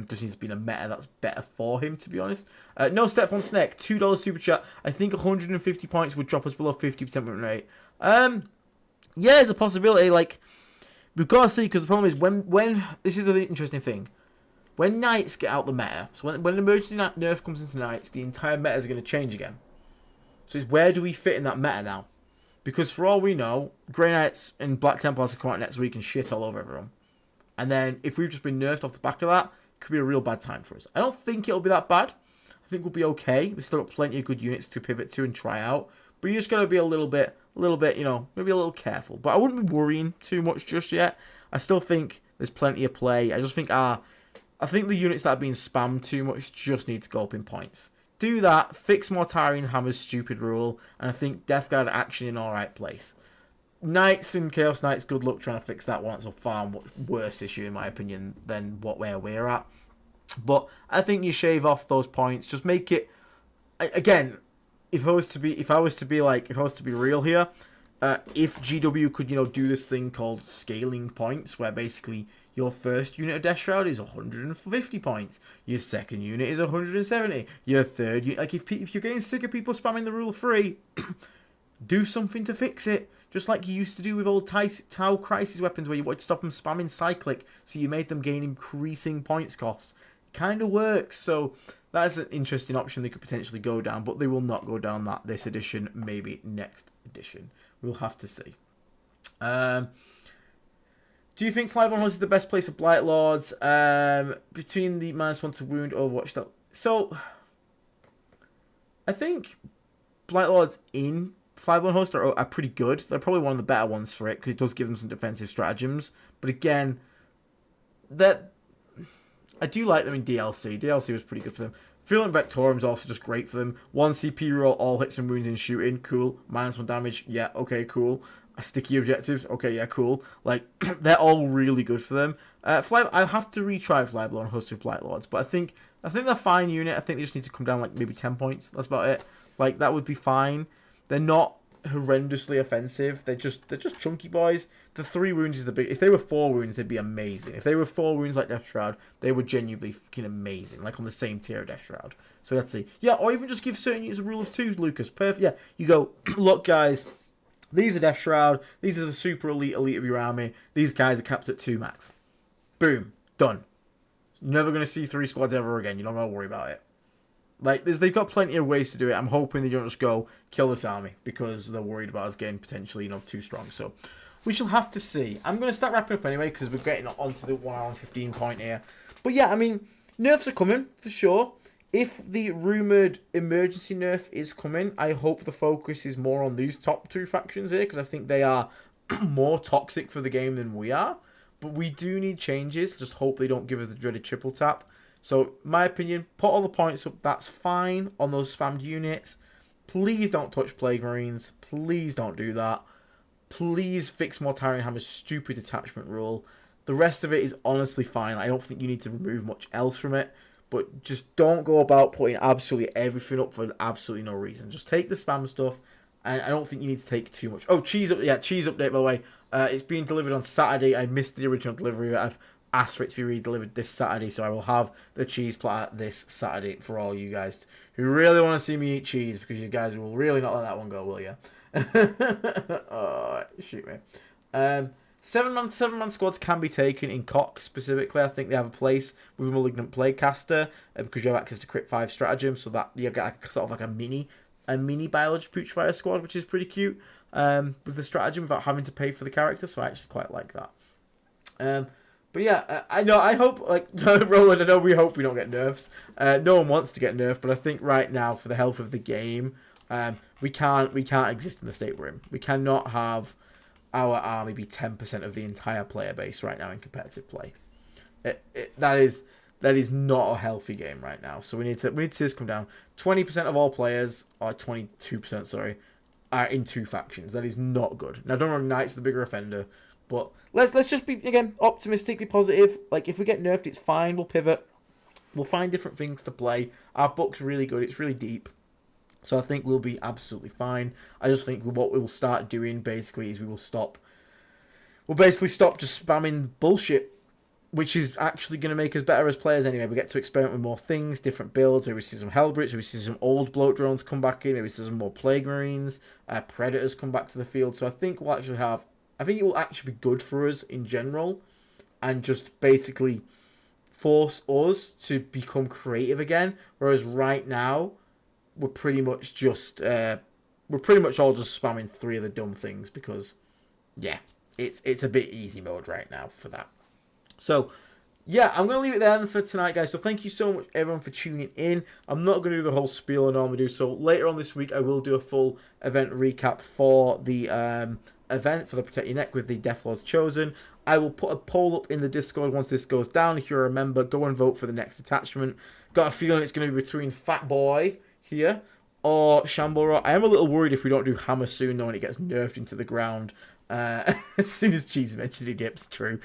just needs to be in a meta that's better for him, to be honest. No Step on Snake, $2 super chat. I think 150 points would drop us below 50% win rate. Yeah, there's a possibility. Like, we've got to see, because the problem is when this is the interesting thing. When Knights get out the meta, so when an emergency nerf comes into Knights, the entire meta is going to change again. So it's where do we fit in that meta now? Because for all we know, Grey Knights and Black Templars will come out next week and shit all over everyone. And then if we've just been nerfed off the back of that, it could be a real bad time for us. I don't think it'll be that bad. I think we'll be okay. We've still got plenty of good units to pivot to and try out. But you just got to be a little bit, you know, maybe a little careful. But I wouldn't be worrying too much just yet. I still think there's plenty of play. I just think I think the units that are being spammed too much just need to go up in points. Do that, fix Mortarian Hammer's stupid rule, and I think Death Guard are actually in an alright place. Knights and Chaos Knights, good luck trying to fix that one. It's a far much worse issue, in my opinion, than where we're at. But I think you shave off those points, just make it... Again, if I was to be real here, if GW could, you know, do this thing called scaling points, where basically your first unit of Death Shroud is 150 points, your second unit is 170, your third unit... Like, if you're getting sick of people spamming the rule free, do something to fix it. Just like you used to do with old Tau Crisis weapons, where you wanted to stop them spamming Cyclic, so you made them gain increasing points cost. It kind of works, so that's an interesting option they could potentially go down, but they will not go down that this edition, maybe next edition. We'll have to see. Do you think Flyborn Horse is the best place for Blightlords? Between the -1 to wound Overwatch stuff. So, I think Blightlords in Flyborn Host are pretty good. They're probably one of the better ones for it, because it does give them some defensive stratagems. But again, I do like them in DLC. DLC was pretty good for them. Virulent Vectorium is also just great for them. 1 CP roll, all hits and wounds in shooting. Cool. -1 damage. Yeah, okay, cool. Sticky objectives. Okay, yeah, cool. Like, they're all really good for them. I'll have to retry Flyborn Host with Blightlords, but I think they're a fine unit. I think they just need to come down like maybe 10 points. That's about it. Like, that would be fine. They're not horrendously offensive. They're just chunky boys. The 3 wounds is the big... If they were 4 wounds, they'd be amazing. If they were 4 wounds like Death Shroud, they were genuinely fucking amazing. Like, on the same tier of Death Shroud. So let's see. Yeah, or even just give certain units a rule of 2, Lucas. Perfect. Yeah, you go, look, guys, these are Death Shroud. These are the super elite of your army. These guys are capped at 2 max. Boom. Done. Never going to see 3 squads ever again. You don't got to worry about it. Like, they've got plenty of ways to do it. I'm hoping they don't just go kill this army because they're worried about us getting potentially, you know, too strong. So, we shall have to see. I'm going to start wrapping up anyway because we're getting onto the 1 hour and 15 point here. But yeah, I mean, nerfs are coming for sure. If the rumoured emergency nerf is coming, I hope the focus is more on these top 2 factions here because I think they are more toxic for the game than we are. But we do need changes. Just hope they don't give us the dreaded triple tap. So, my opinion, put all the points up. That's fine on those spammed units. Please don't touch Plague Marines. Please don't do that. Please fix more Tyrant Hammer's stupid detachment rule. The rest of it is honestly fine. I don't think you need to remove much else from it. But just don't go about putting absolutely everything up for absolutely no reason. Just take the spam stuff. And I don't think you need to take too much. Oh, cheese update, by the way. It's being delivered on Saturday. I missed the original delivery. I've asked for it to be re-delivered this Saturday. So I will have the cheese platter this Saturday for all you guys who really want to see me eat cheese. Because you guys will really not let that one go, will you? Oh, shoot me. 7-man squads can be taken in Cock specifically. I think they have a place with a Malignant Plaguecaster because you have access to Crit 5 stratagem. So that you get sort of like a mini Biology Putrefire squad, which is pretty cute with the stratagem without having to pay for the character. So I actually quite like that. But yeah, I know. I hope, like Roland, I know we hope we don't get nerfs. No one wants to get nerfed, but I think right now for the health of the game, we can't exist in the state we're in. We cannot have our army be 10% of the entire player base right now in competitive play. That is not a healthy game right now. So we need to see this come down. 20% of all players, or 22%, sorry, are in 2 factions. That is not good. Now, don't run Knight's the bigger offender, but let's just be, again, optimistic, be positive. Like, if we get nerfed, it's fine. We'll pivot. We'll find different things to play. Our book's really good. It's really deep. So I think we'll be absolutely fine. I just think what we will start doing, basically, is we'll basically stop just spamming bullshit, which is actually going to make us better as players anyway. We get to experiment with more things, different builds. Maybe we see some Hellbrits, maybe we see some old bloat drones come back in, maybe we see some more Plague Marines, Predators come back to the field. So I think we'll actually have, I think it will actually be good for us in general, and just basically force us to become creative again. Whereas right now, we're pretty much just, we're pretty much all just spamming 3 of the dumb things because, yeah, it's a bit easy mode right now for that. So, yeah, I'm going to leave it there for tonight, guys. So thank you so much, everyone, for tuning in. I'm not going to do the whole spiel I normally do. So later on this week, I will do a full event recap for the event for the Protect Your Neck with the Deathlords Chosen. I will put a poll up in the Discord once this goes down. If you're a member, go and vote for the next detachment. Got a feeling it's going to be between Fat Boy here or Shamble. I am a little worried if we don't do Hammer soon, though, and it gets nerfed into the ground. As soon as Cheese eventually dips, true.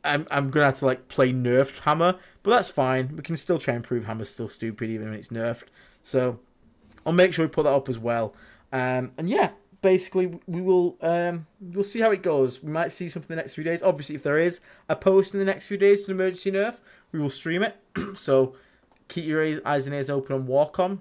I'm gonna have to like play nerfed Hammer, but that's fine. We can still try and prove Hammer's still stupid even when it's nerfed. So I'll make sure we put that up as well. And yeah, basically we'll see how it goes. We might see something in the next few days. Obviously, if there is a post in the next few days to emergency nerf, we will stream it. So keep your eyes and ears open on Warcom.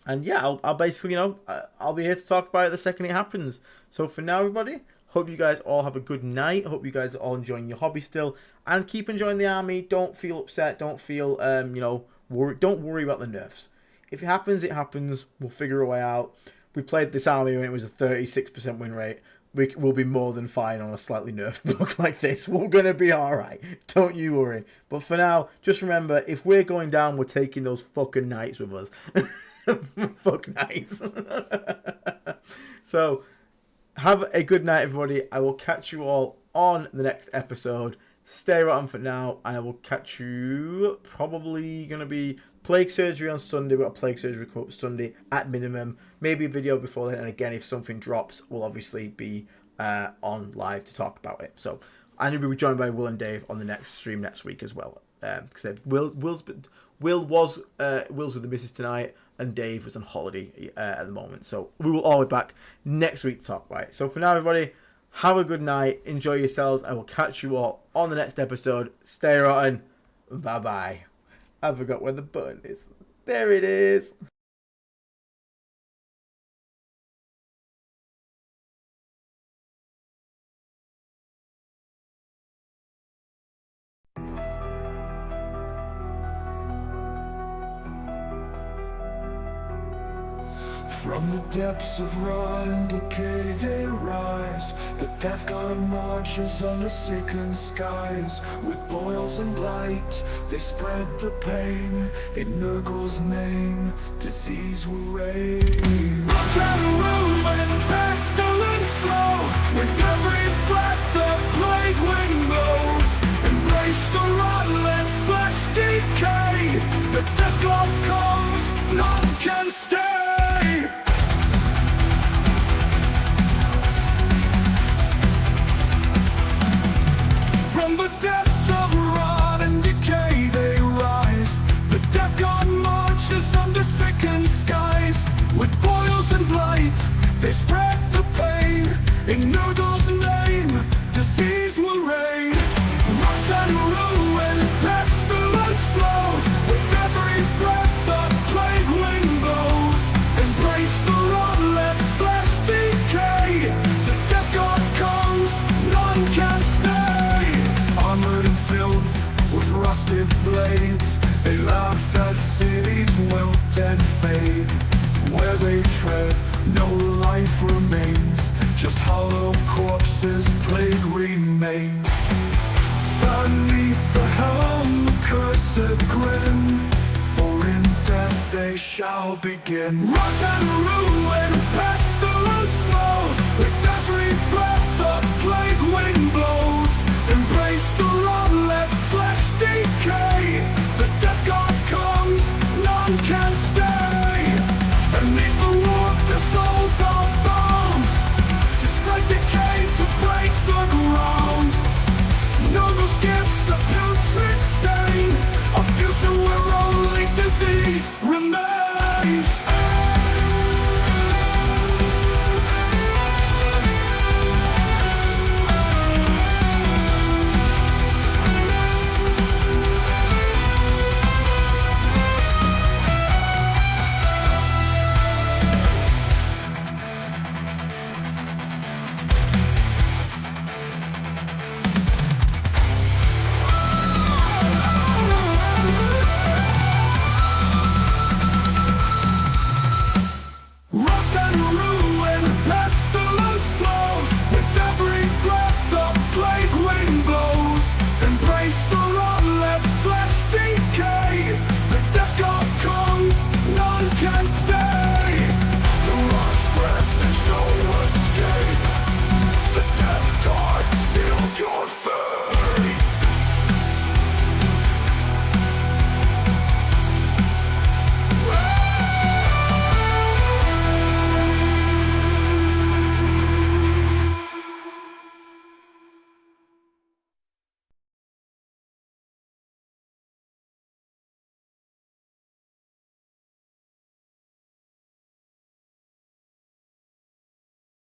And yeah, I'll basically, I'll be here to talk about it the second it happens. So for now, everybody, hope you guys all have a good night. Hope you guys are all enjoying your hobby still. And keep enjoying the army. Don't feel upset. Don't feel, don't worry about the nerfs. If it happens, it happens. We'll figure a way out. We played this army when it was a 36% win rate. We'll be more than fine on a slightly nerfed book like this. We're going to be alright. Don't you worry. But for now, just remember, if we're going down, we're taking those fucking knights with us. Fuck knights. So, have a good night, everybody. I will catch you all on the next episode. Stay right on for now, and I will catch you probably going to be Plague Surgery on Sunday. We've got a Plague Surgery Cup Sunday at minimum. Maybe a video before then, and again, if something drops, we'll obviously be on live to talk about it. So, and we'll be joined by Will and Dave on the next stream next week as well. Because Will's with the missus tonight, and Dave was on holiday at the moment. So we will all be back next week to talk about it. So for now, everybody, have a good night. Enjoy yourselves. I will catch you all on the next episode. Stay rotten. Bye-bye. I forgot where the button is. There it is. From the depths of rot and decay they rise. The death god marches on the sickened skies. With boils and blight they spread the pain. In Nurgle's name disease will reign. Rot and ruin, pestilence flows. With every breath the plague wind blows. Embrace the rot, let flesh decay. The death god comes, none can stay. From the depths of rot and decay they rise. The death god marches under sickened skies. With boils and blight they spread the pain. In Nurgle's name disease will reign. Rot and ruin, pestilence flows. With every breath the plague wind blows. Embrace the rot, let flesh decay. The death god comes, none can stay. Armored and filled with rusted blades, they laugh as cities wilt and fade. Where they tread, no life remains, just hollow corpses, plague remains. Beneath the helm, the cursed grin, for in death they shall begin. Rot and ruin,